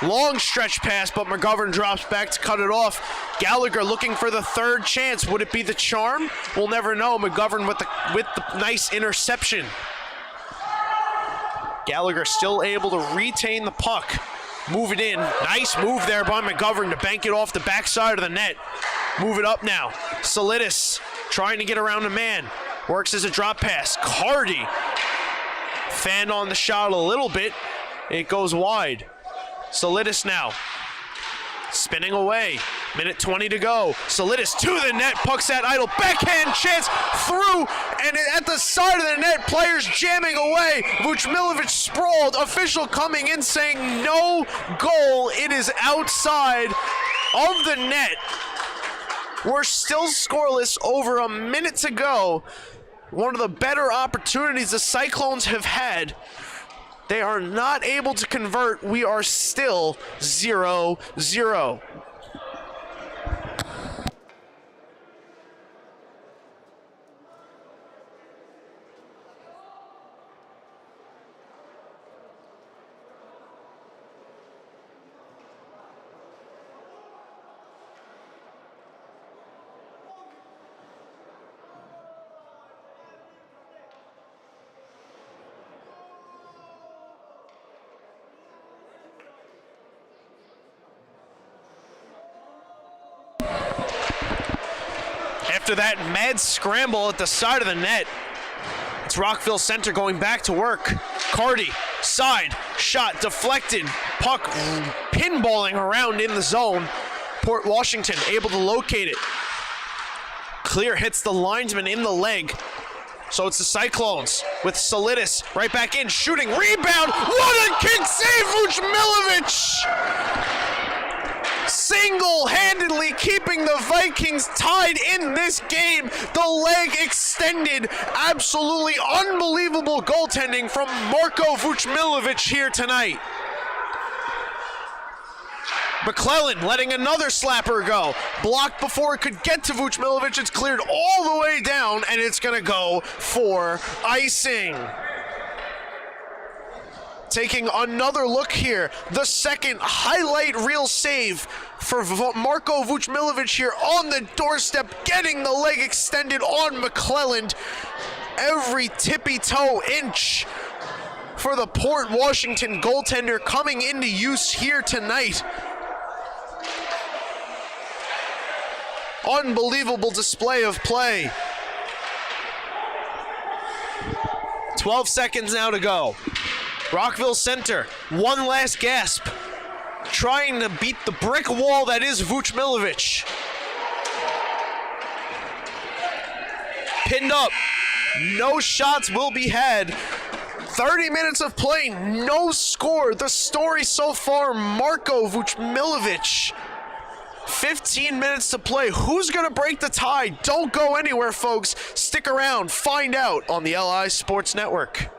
Long stretch pass, but McGovern drops back to cut it off. Gallagher looking for the third chance. Would it be the charm? We'll never know. McGovern with the nice interception. Gallagher still able to retain the puck. Move it in. Nice move there by McGovern to bank it off the backside of the net. Move it up now. Solidus trying to get around a man. Works as a drop pass. Cardi fanned on the shot a little bit. It goes wide. Solidus now spinning away. Minute 20 to go. Solidus to the net. Puck's at idle. Backhand chance through. And at the side of the net, players jamming away. Vujmilovic sprawled. Official coming in saying no goal. It is outside. of the net. We're still scoreless, over a minute to go. One of the better opportunities the Cyclones have had. They are not able to convert. We are still 0-0. After that mad scramble at the side of the net, it's Rockville Center going back to work. Cardi, side, shot, deflected, puck pinballing around in the zone. Port Washington able to locate it. Clear hits the linesman in the leg. So it's the Cyclones with Solidus right back in, shooting, rebound. What a kick save, Vuchmilovic! Single-handedly keeping the Vikings tied in this game. The leg extended. Absolutely unbelievable goaltending from Marko Vuchmilovic here tonight. McClellan letting another slapper go. Blocked before it could get to Vuchmilovic. It's cleared all the way down, and it's going to go for icing. Taking another look here. The second highlight reel save for Marko Vuchmilovic here on the doorstep, getting the leg extended on McClellan. Every tippy-toe inch for the Port Washington goaltender coming into use here tonight. Unbelievable display of play. 12 seconds now to go. Rockville Center, one last gasp, trying to beat the brick wall that is Vuchmilovic. Pinned up, no shots will be had. 30 minutes of play, no score. The story so far, Marko Vuchmilovic. 15 minutes to play. Who's going to break the tie? Don't go anywhere, folks. Stick around, find out on the LI Sports Network.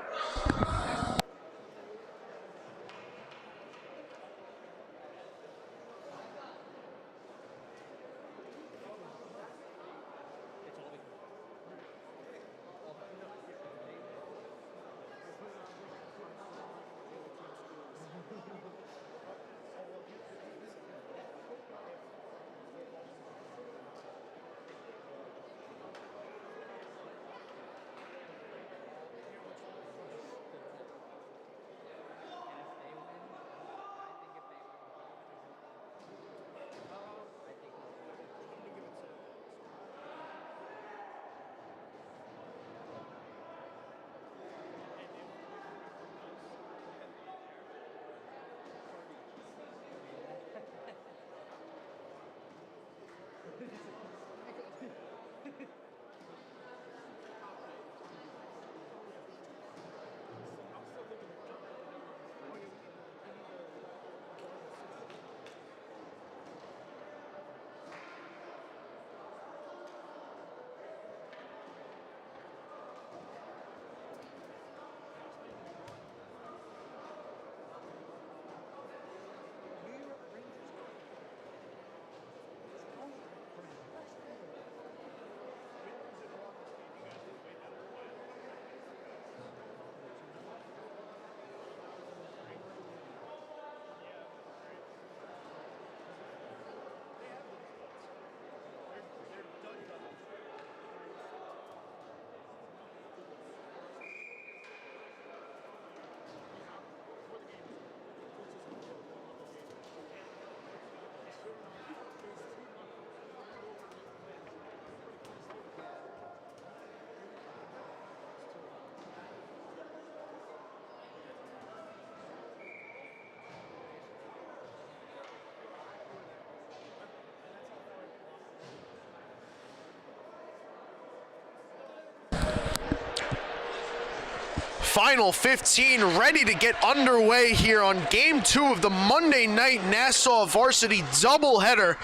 final 15, ready to get underway here on Game 2 of the Monday night Nassau Varsity doubleheader,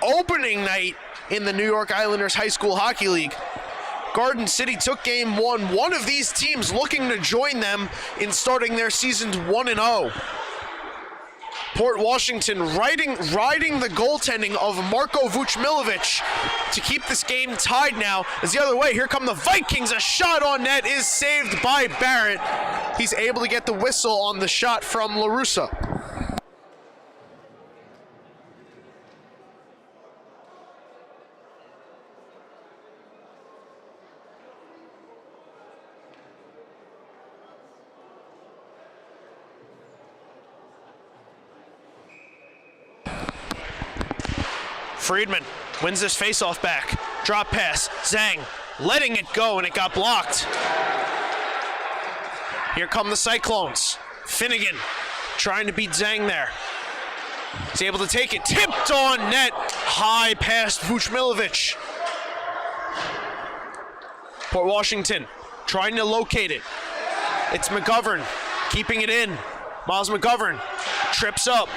opening night in the New York Islanders High School Hockey League. Garden City took Game 1. One of these teams looking to join them in starting their seasons 1-0. Port Washington riding the goaltending of Marko Vuchmilovic to keep this game tied now. As the other way, here come the Vikings. A shot on net is saved by Barrett. He's able to get the whistle on the shot from LaRussa. Friedman wins this faceoff back. Drop pass. Zhang letting it go, and it got blocked. Here come the Cyclones. Finnegan trying to beat Zhang there. He's able to take it. Tipped on net. High past Vuchmilovic. Port Washington trying to locate it. It's McGovern keeping it in. Miles McGovern trips up.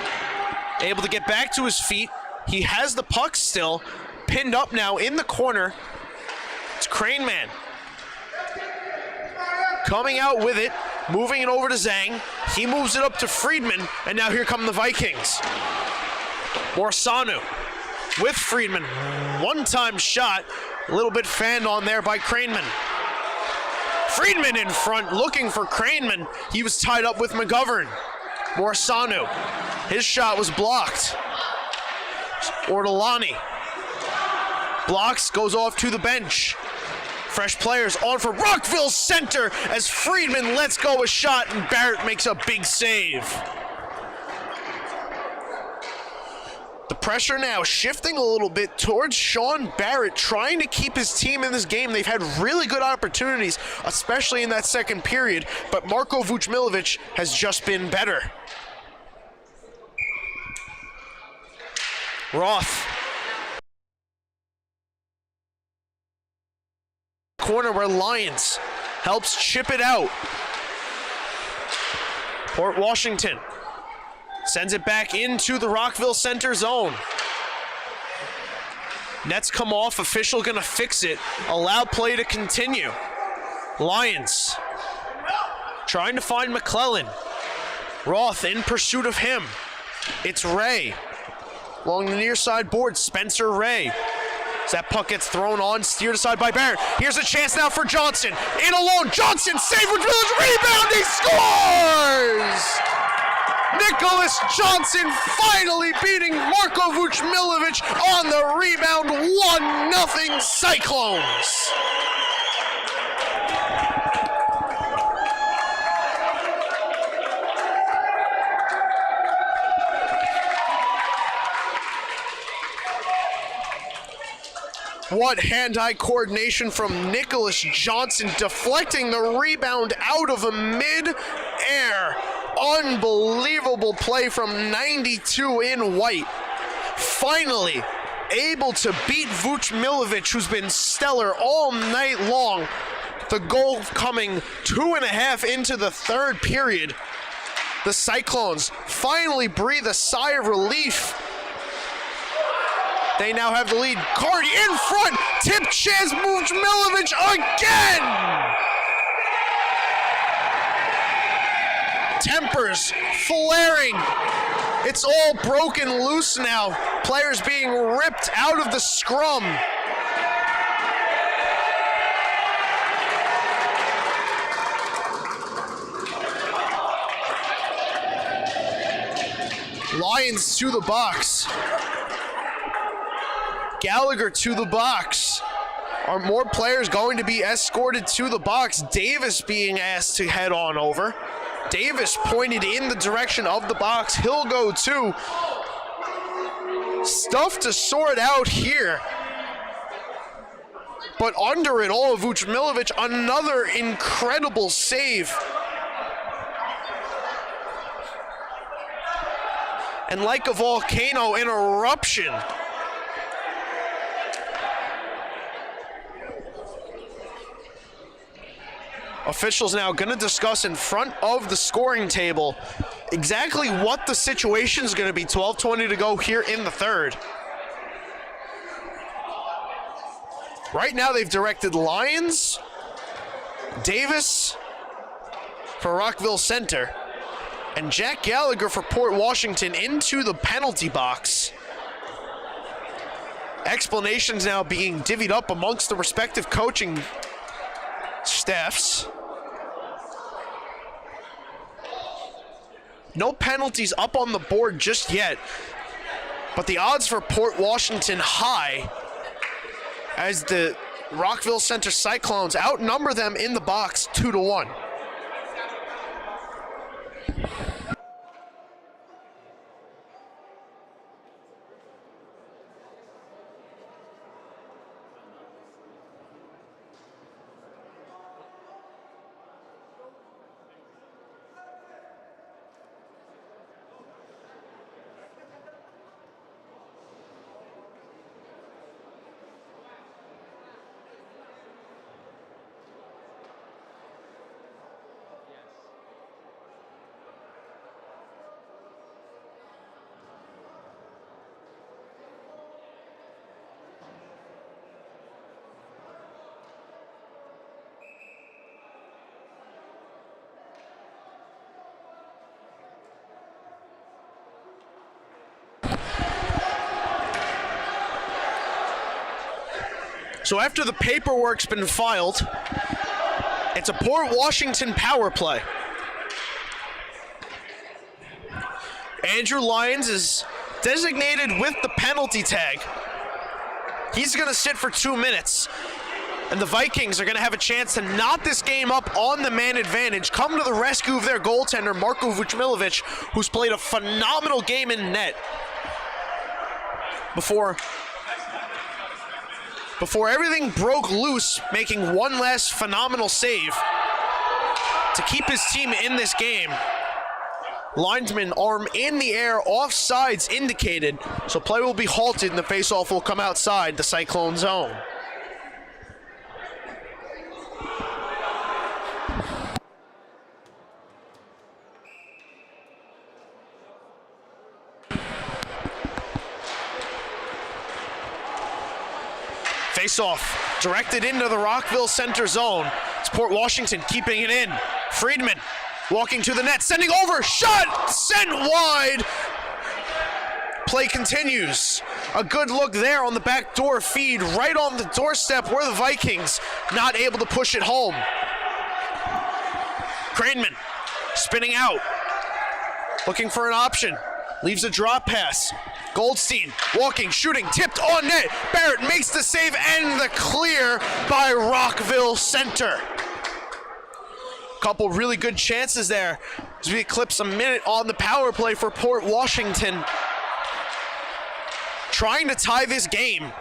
Able to get back to his feet. He has the puck still, pinned up now in the corner. It's Crane Man. Coming out with it, moving it over to Zhang. He moves it up to Friedman, and now here come the Vikings. Morsanu with Friedman. One-time shot, a little bit fanned on there by Craneman. Friedman in front, looking for Craneman. He was tied up with McGovern. Morsanu, his shot was blocked. Ortolani blocks, goes off to the bench. Fresh players on for Rockville center as Friedman lets go a shot and Barrett makes a big save. The pressure now shifting a little bit towards Sean Barrett, trying to keep his team in this game. They've had really good opportunities, especially in that second period, but Marko Vuchmilovic has just been better. Roth. Corner where Lyons helps chip it out. Port Washington sends it back into the Rockville center zone. Nets come off, official gonna fix it. Allow play to continue. Lyons trying to find McClellan. Roth in pursuit of him. It's Ray. Along the near side board, Spencer Ray. As that puck gets thrown on, steered aside by Barrett. Here's a chance now for Johnson. In alone, Johnson, save with Village, rebound, he scores! Nicholas Johnson finally beating Marko Vuchmilovic on the rebound, 1-0 Cyclones. What hand-eye coordination from Nicholas Johnson, deflecting the rebound out of mid-air. Unbelievable play from 92 in white. Finally able to beat Vuchmilovic, who's been stellar all night long. The goal coming 2.5 into the third period. The Cyclones finally breathe a sigh of relief. They now have the lead. Cardi in front. Tip chance. Vuchmilovic again. Tempers flaring. It's all broken loose now. Players being ripped out of the scrum. Lions to the box. Gallagher to the box. Are more players going to be escorted to the box? Davis being asked to head on over. Davis pointed in the direction of the box. He'll go too. Stuff to sort out here. But under it all, Vuchmilovic, another incredible save. And like a volcano, an eruption. Officials now going to discuss in front of the scoring table exactly what the situation is going to be. 12:20 to go here in the third. Right now they've directed Lyons, Davis for Rockville Center, and Jack Gallagher for Port Washington into the penalty box. Explanations now being divvied up amongst the respective coaching staffs. No penalties up on the board just yet, but the odds for Port Washington high as the Rockville Center Cyclones outnumber them in the box 2-1. So after the paperwork's been filed, it's a Port Washington power play. Andrew Lyons is designated with the penalty tag. He's going to sit for 2 minutes, and the Vikings are going to have a chance to knot this game up on the man advantage, come to the rescue of their goaltender, Marko Vucmilovic, who's played a phenomenal game in net before everything broke loose, making one last phenomenal save to keep his team in this game. Linesman arm in the air, offsides indicated, so play will be halted and the faceoff will come outside the Cyclone zone. Face-off directed into the Rockville Center zone. It's Port Washington keeping it in. Friedman walking to the net, sending over, shot, sent wide. Play continues. A good look there on the backdoor feed, right on the doorstep where the Vikings not able to push it home. Craneman spinning out, looking for an option. Leaves a drop pass. Goldstein walking, shooting, tipped on net. Barrett makes the save and the clear by Rockville Center. Couple really good chances there as we eclipse a minute on the power play for Port Washington. Trying to tie this game,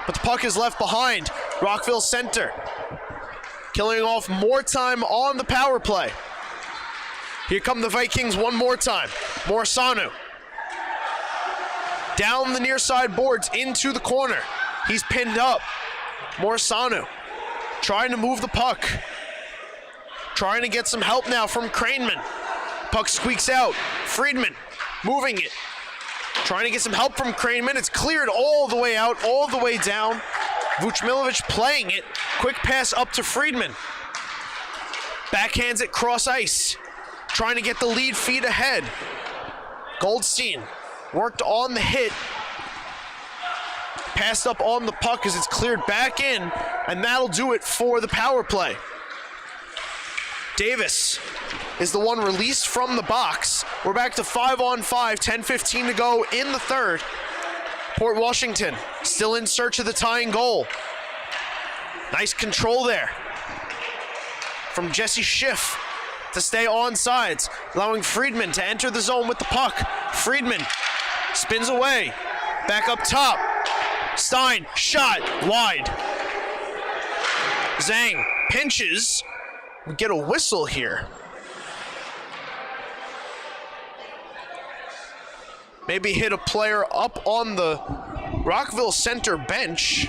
but the puck is left behind. Rockville Center killing off more time on the power play. Here come the Vikings one more time. Morisano down the near side boards into the corner. He's pinned up. Morisano trying to move the puck. Trying to get some help now from Craneman. Puck squeaks out. Friedman moving it. Trying to get some help from Craneman. It's cleared all the way out, all the way down. Vucmilovic playing it. Quick pass up to Friedman. Backhands it cross ice. Trying to get the lead feed ahead. Goldstein worked on the hit. Passed up on the puck as it's cleared back in, and that'll do it for the power play. Davis is the one released from the box. We're back to 5-on-5, 10:15 to go in the third. Port Washington still in search of the tying goal. Nice control there from Jesse Schiff to stay on sides, allowing Friedman to enter the zone with the puck. Friedman spins away, back up top. Stein, shot, wide. Zhang pinches. We get a whistle here. Maybe hit a player up on the Rockville Center bench.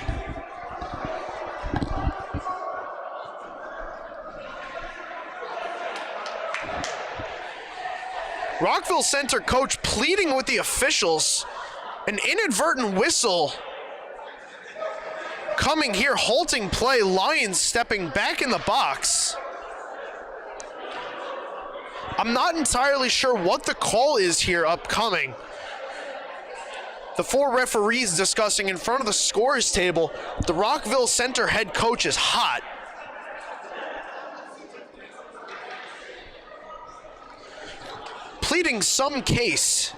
Rockville Center coach pleading with the officials. An inadvertent whistle coming here, halting play. Lions stepping back in the box. I'm not entirely sure what the call is here upcoming. The four referees discussing in front of the scores table. The Rockville Center head coach is hot. Pleading some case.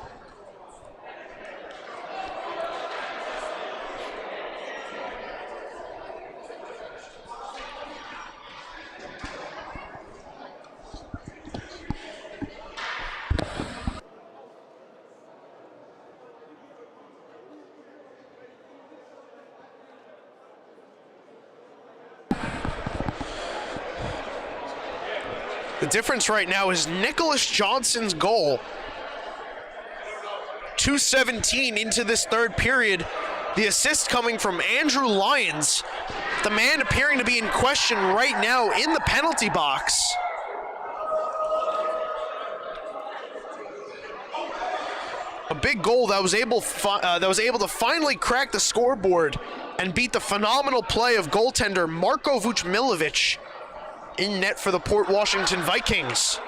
The difference right now is Nicholas Johnson's goal. 2:17 into this third period. The assist coming from Andrew Lyons, the man appearing to be in question right now in the penalty box. A big goal that was able to finally crack the scoreboard and beat the phenomenal play of goaltender Marko Vučmilović in net for the Port Washington Vikings.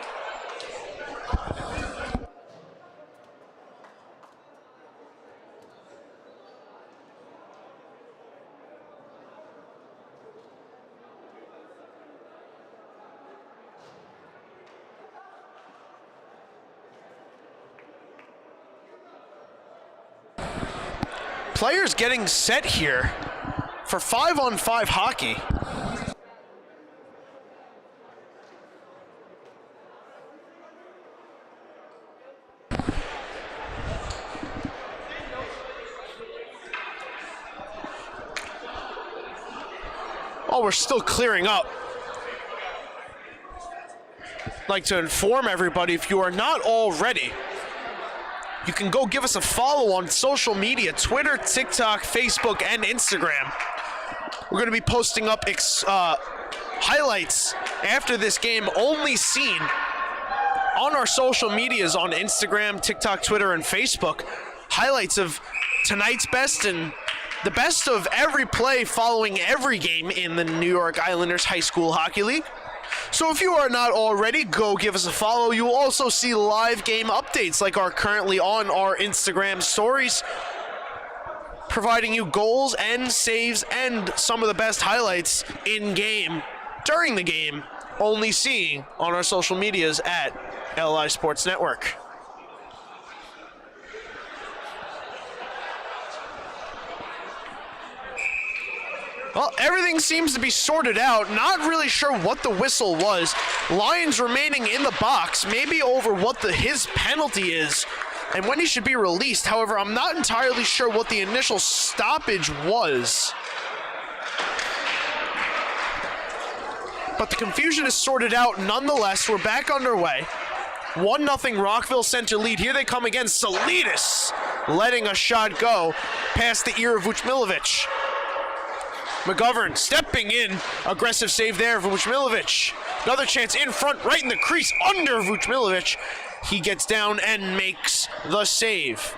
Players getting set here for 5-on-5 hockey. Oh, we're still clearing up. I'd like to inform everybody, if you are not already, you can go give us a follow on social media, Twitter, TikTok, Facebook, and Instagram. We're going to be posting up highlights after this game, only seen on our social medias on Instagram, TikTok, Twitter, and Facebook. Highlights of tonight's best and the best of every play following every game in the New York Islanders High School Hockey League. So if you are not already, go give us a follow. You will also see live game updates like are currently on our Instagram stories, providing you goals and saves and some of the best highlights in game, during the game, only seeing on our social medias at LI Sports Network. Well, everything seems to be sorted out. Not really sure what the whistle was. Lions remaining in the box, maybe over what his penalty is and when he should be released. However, I'm not entirely sure what the initial stoppage was. But the confusion is sorted out nonetheless. We're back underway. 1-0 Rockville Center lead. Here they come again. Salinas letting a shot go past the ear of Vučmilović. McGovern stepping in. Aggressive save there for Vučmilović. Another chance in front, right in the crease, under Vučmilović. He gets down and makes the save.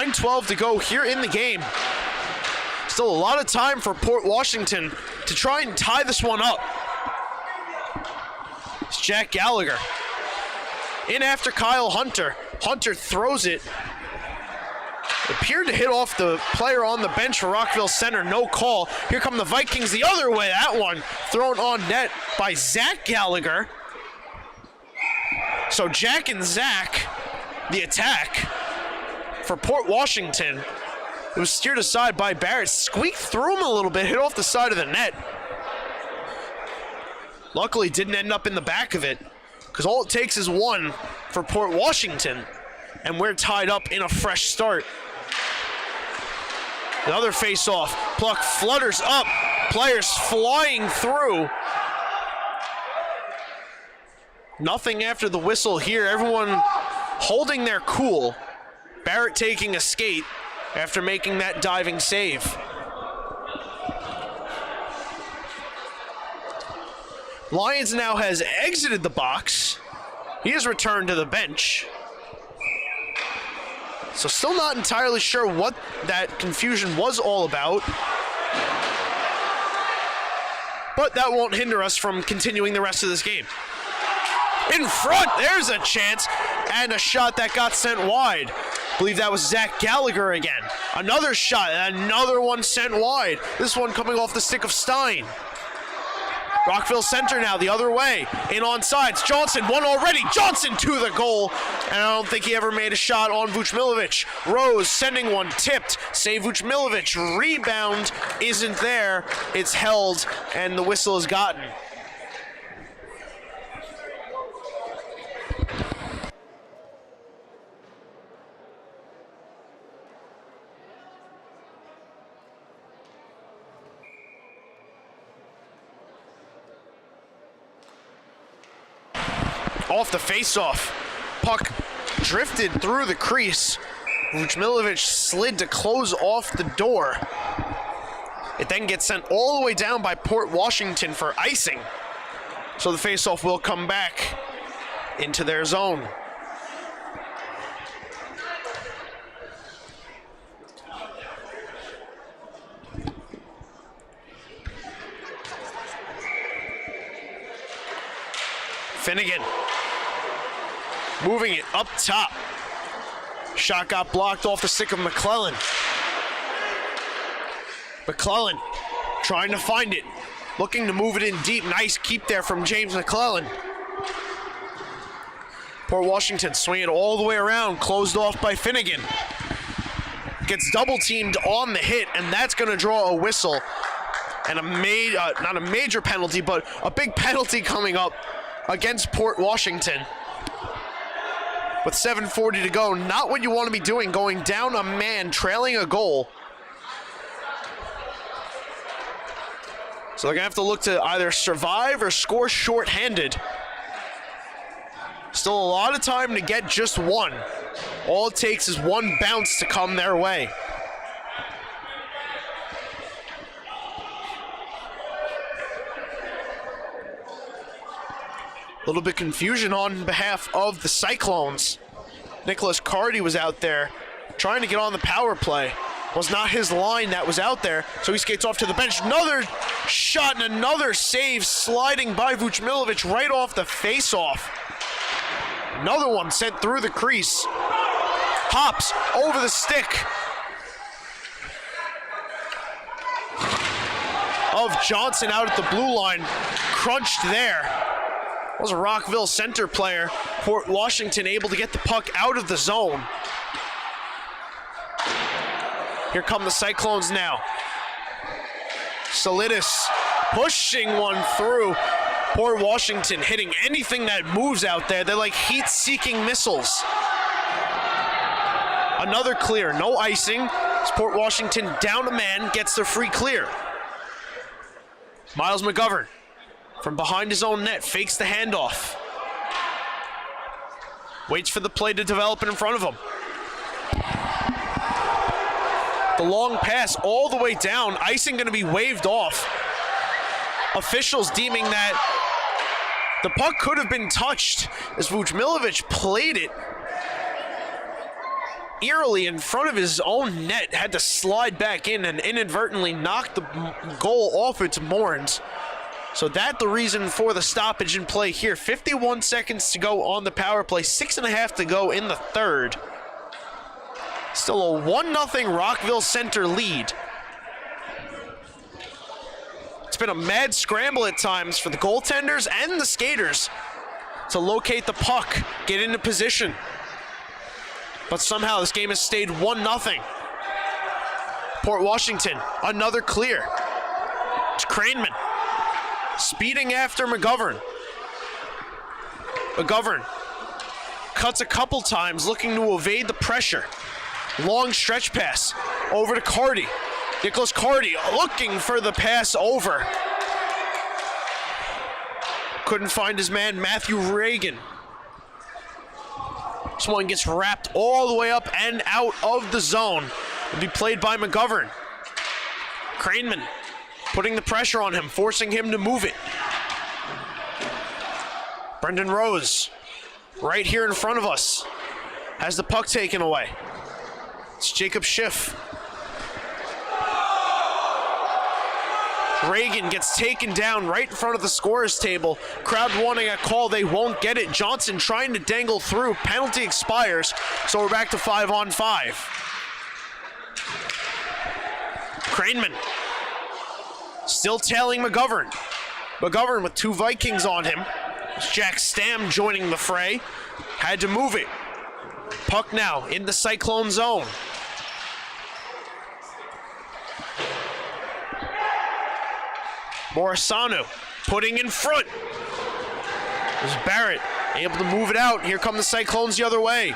.12 to go here in the game. Still a lot of time for Port Washington to try and tie this one up. It's Jack Gallagher. In after Kyle Hunter. Hunter throws it. It appeared to hit off the player on the bench for Rockville Center. No call. Here come the Vikings the other way. That one thrown on net by Zach Gallagher. So Jack and Zach, the attack for Port Washington. It was steered aside by Barrett. Squeaked through him a little bit, hit off the side of the net. Luckily, didn't end up in the back of it, because all it takes is one for Port Washington, and we're tied up in a fresh start. Another face-off. Puck flutters up. Players flying through. Nothing after the whistle here. Everyone holding their cool. Barrett taking a skate after making that diving save. Lyons now has exited the box. He has returned to the bench. So still not entirely sure what that confusion was all about. But that won't hinder us from continuing the rest of this game. In front, there's a chance, and a shot that got sent wide. I believe that was Zach Gallagher again. Another shot, another one sent wide. This one coming off the stick of Stein. Rockville center now the other way. In on sides. Johnson, one already. Johnson to the goal. And I don't think he ever made a shot on Vucmilovic. Rose sending one tipped. Save Vucmilovic. Rebound isn't there. It's held, and the whistle is gotten. Off the face-off. Puck drifted through the crease. Vucmilovic slid to close off the door. It then gets sent all the way down by Port Washington for icing. So the face-off will come back into their zone. Finnegan moving it up top. Shot got blocked off the stick of McClellan. McClellan trying to find it. Looking to move it in deep. Nice keep there from James McClellan. Port Washington swinging it all the way around. Closed off by Finnegan. Gets double teamed on the hit, and that's going to draw a whistle. And not a major penalty, but a big penalty coming up against Port Washington. With 7:40 to go, not what you want to be doing, going down a man, trailing a goal. So they're going to have to look to either survive or score shorthanded. Still a lot of time to get just one. All it takes is one bounce to come their way. A little bit confusion on behalf of the Cyclones. Nicholas Cardy was out there trying to get on the power play. Was not his line that was out there, so he skates off to the bench. Another shot and another save sliding by Vucmilovic right off the face-off. Another one sent through the crease. Hops over the stick of Johnson out at the blue line. Crunched there. Was a Rockville center player. Port Washington able to get the puck out of the zone. Here come the Cyclones now. Solidus pushing one through. Port Washington hitting anything that moves out there. They're like heat-seeking missiles. Another clear, no icing. As Port Washington down a man, gets the free clear. Miles McGovern from behind his own net, fakes the handoff. Waits for the play to develop in front of him. The long pass all the way down. Icing going to be waved off. Officials deeming that the puck could have been touched as Vucmilovic played it eerily in front of his own net. Had to slide back in and inadvertently knocked the goal off its moorings. So that's the reason for the stoppage in play here. 51 seconds to go on the power play. 6.5 to go in the third. Still a 1-0 Rockville Center lead. It's been a mad scramble at times for the goaltenders and the skaters to locate the puck, get into position. But somehow this game has stayed 1-0. Port Washington, another clear. It's Craneman. Speeding after McGovern. McGovern cuts a couple times looking to evade the pressure. Long stretch pass over to Cardy. Nicholas Cardy looking for the pass over. Couldn't find his man, Matthew Reagan. This one gets wrapped all the way up and out of the zone. It'll be played by McGovern. Craneman putting the pressure on him, forcing him to move it. Brendan Rose, right here in front of us, has the puck taken away. It's Jacob Schiff. Reagan gets taken down right in front of the scorer's table. Crowd wanting a call, they won't get it. Johnson trying to dangle through. Penalty expires, so we're back to 5-on-5. Craneman still tailing McGovern. McGovern with 2 Vikings on him. Jack Stam joining the fray. Had to move it. Puck now in the Cyclone zone. Morisano putting in front. There's Barrett able to move it out. Here come the Cyclones the other way.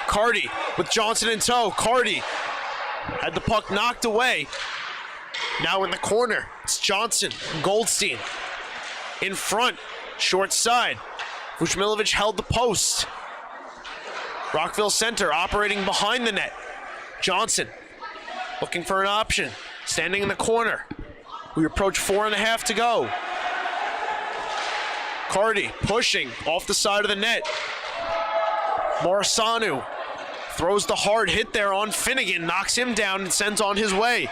Carty with Johnson in tow. Carty had the puck knocked away. Now in the corner, it's Johnson, Goldstein. In front, short side. Vuchmilovic held the post. Rockville center operating behind the net. Johnson looking for an option, standing in the corner. We approach 4.5 to go. Carty pushing off the side of the net. Morisano throws the hard hit there on Finnegan, knocks him down and sends on his way.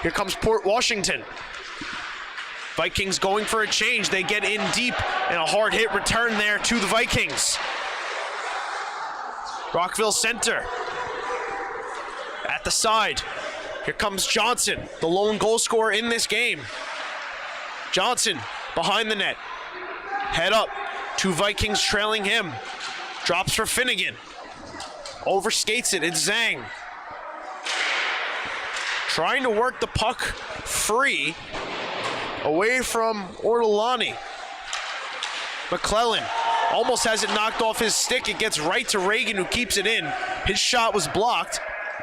Here comes Port Washington. Vikings going for a change. They get in deep and a hard hit return there to the Vikings. Rockville center at the side. Here comes Johnson, the lone goal scorer in this game. Johnson behind the net. Head up. 2 Vikings trailing him. Drops for Finnegan. Overskates it. It's Zhang. Trying to work the puck free away from Ortolani. McClellan almost has it knocked off his stick. It gets right to Reagan, who keeps it in. His shot was blocked.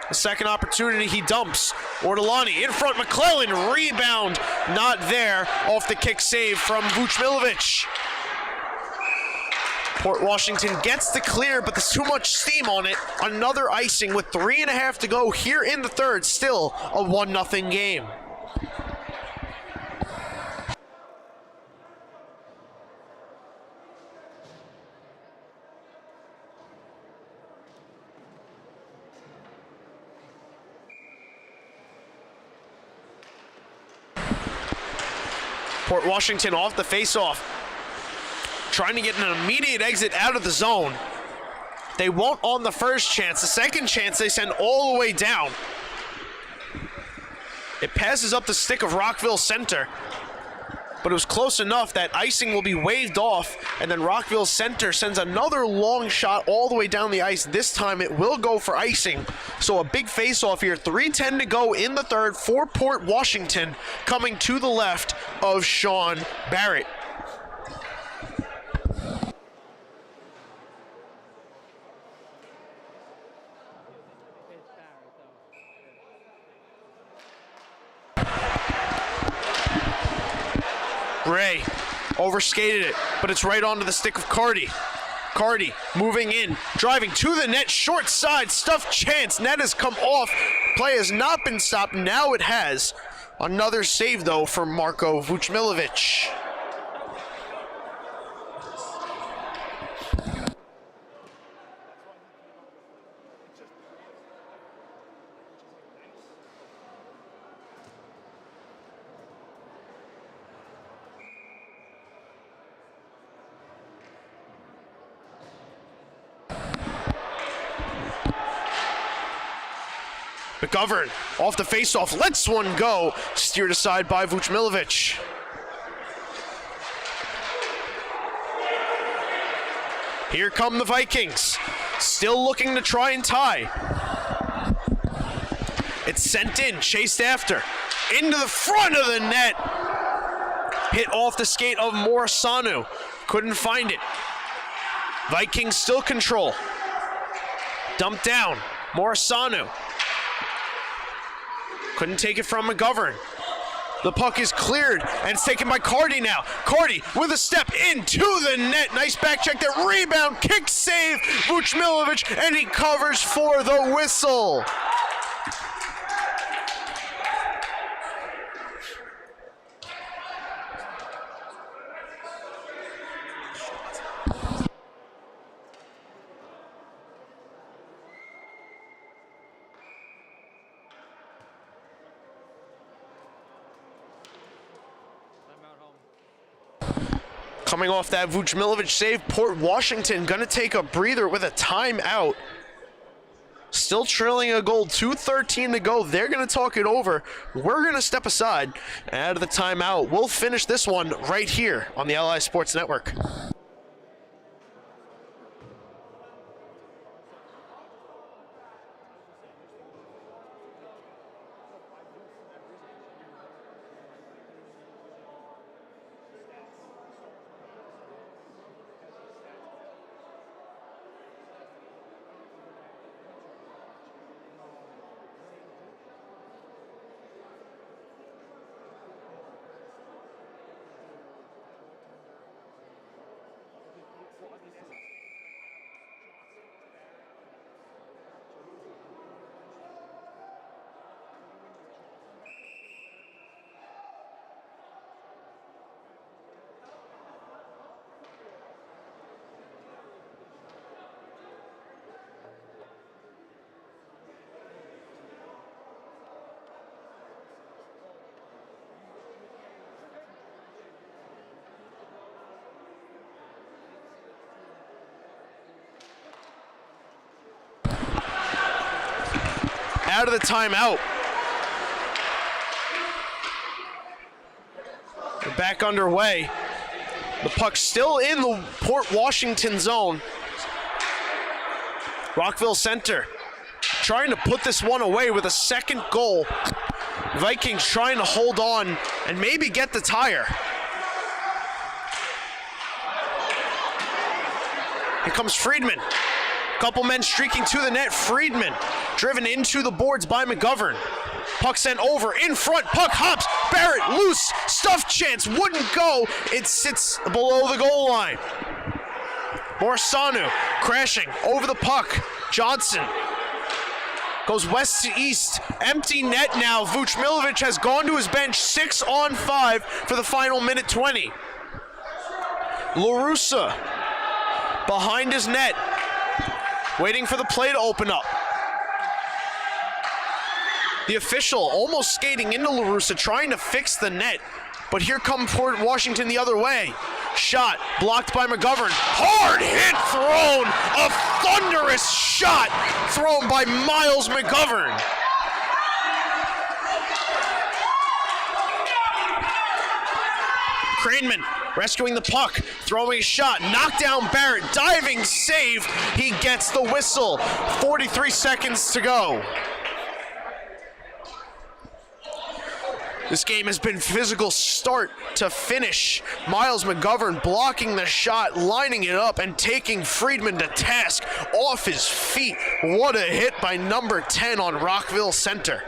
The second opportunity he dumps. Ortolani in front. McClellan rebound. Not there. Off the kick save from Vuchmilovic. Port Washington gets the clear, but there's too much steam on it. Another icing with 3.5 to go here in the third. Still a 1-0 game. Port Washington off the faceoff, trying to get an immediate exit out of the zone. They won't on the first chance. The second chance they send all the way down. It passes up the stick of Rockville center, but it was close enough that icing will be waved off, and then Rockville center sends another long shot all the way down the ice. This time it will go for icing. So a big face-off here. 3:10 to go in the third for Port Washington, coming to the left of Sean Barrett. Ray overskated it, but it's right onto the stick of Carty. Carty moving in, driving to the net, short side, stuffed chance. Net has come off. Play has not been stopped. Now it has. Another save, though, from Marko Vuchmilovic. McGovern off the faceoff, lets one go, steered aside by Vuchmilovic. Here come the Vikings, still looking to try and tie. It's sent in, chased after, into the front of the net. Hit off the skate of Morisano, couldn't find it. Vikings still control. Dumped down, Morisano. Couldn't take it from McGovern. The puck is cleared, and it's taken by Cardi now. Cardi with a step into the net. Nice back check there. Rebound, kick save. Vuchmilovic, and he covers for the whistle. Coming off that Vuchmilovic save, Port Washington gonna take a breather with a timeout. Still trailing a goal, 2:13 to go. They're gonna talk it over. We're gonna step aside out of the timeout. We'll finish this one right here on the LI Sports Network. Out of the timeout. We're back underway. The puck's still in the Port Washington zone. Rockville center trying to put this one away with a second goal. Vikings trying to hold on and maybe get the tire. Here comes Friedman. Couple men streaking to the net. Friedman driven into the boards by McGovern. Puck sent over, in front, puck hops, Barrett loose, stuff chance, wouldn't go. It sits below the goal line. Borsanu crashing over the puck. Johnson goes west to east, empty net now. Vuchmilovic has gone to his bench, 6-on-5 for the final minute 20. LaRussa behind his net, waiting for the play to open up. The official almost skating into LaRussa, trying to fix the net. But here comes Port Washington the other way. Shot blocked by McGovern. Hard hit thrown. A thunderous shot thrown by Miles McGovern. Craneman rescuing the puck, throwing a shot, knocked down Barrett, diving save. He gets the whistle. 43 seconds to go. This game has been physical start to finish. Miles McGovern blocking the shot, lining it up, and taking Friedman to task off his feet. What a hit by number 10 on Rockville center.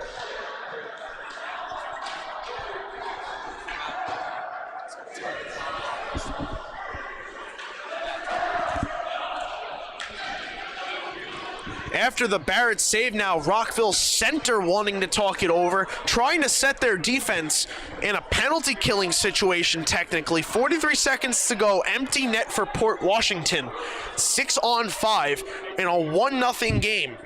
After the Barrett save now, Rockville center wanting to talk it over, trying to set their defense in a penalty killing situation technically. 43 seconds to go, empty net for Port Washington. 6-on-5 in a 1-0 game.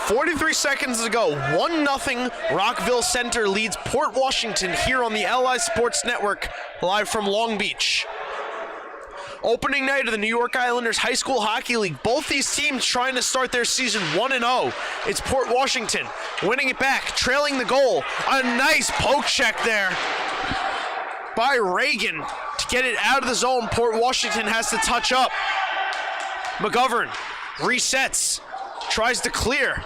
43 seconds to go. 1-0 Rockville Center leads Port Washington here on the LI Sports Network, live from Long Beach. Opening night of the New York Islanders High School Hockey League. Both these teams trying to start their season 1-0. It's Port Washington winning it back, trailing the goal. A nice poke check there by Reagan to get it out of the zone. Port Washington has to touch up. McGovern resets, tries to clear.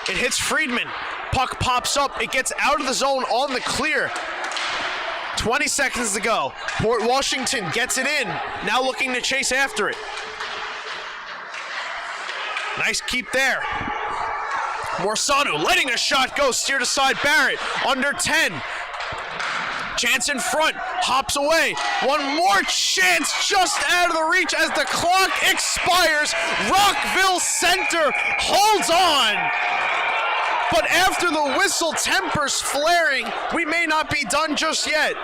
It hits Friedman. Puck pops up. It gets out of the zone on the clear. 20 seconds to go. Port Washington gets it in. Now looking to chase after it. Nice keep there. Morsanu letting a shot go. Steered aside Barrett. Under 10. Chance in front, hops away. One more chance just out of the reach as the clock expires. Rockville Center holds on. But after the whistle, tempers flaring. We may not be done just yet.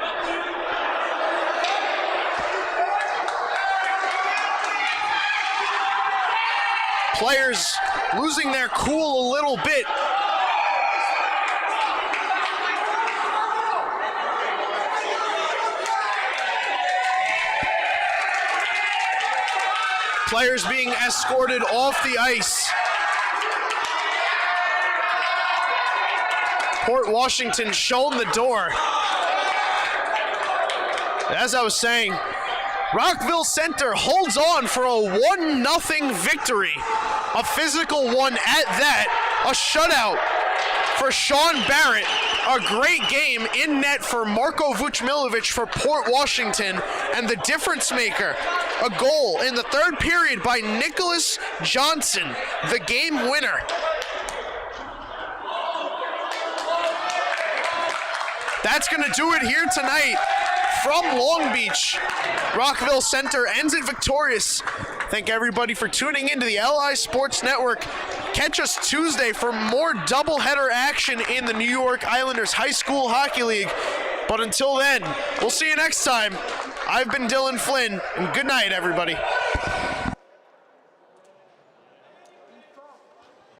Players losing their cool a little bit. Players being escorted off the ice. Port Washington shown the door. As I was saying, Rockville Center holds on for a 1-0 victory. A physical one at that. A shutout for Sean Barrett. A great game in net for Marko Vucmilovic for Port Washington. And the difference maker, a goal in the third period by Nicholas Johnson, the game winner. That's going to do it here tonight from Long Beach. Rockville Center ends it victorious. Thank everybody for tuning into the LI Sports Network. Catch us Tuesday for more doubleheader action in the New York Islanders High School Hockey League. But until then, we'll see you next time. I've been Dylan Flynn, and good night, everybody.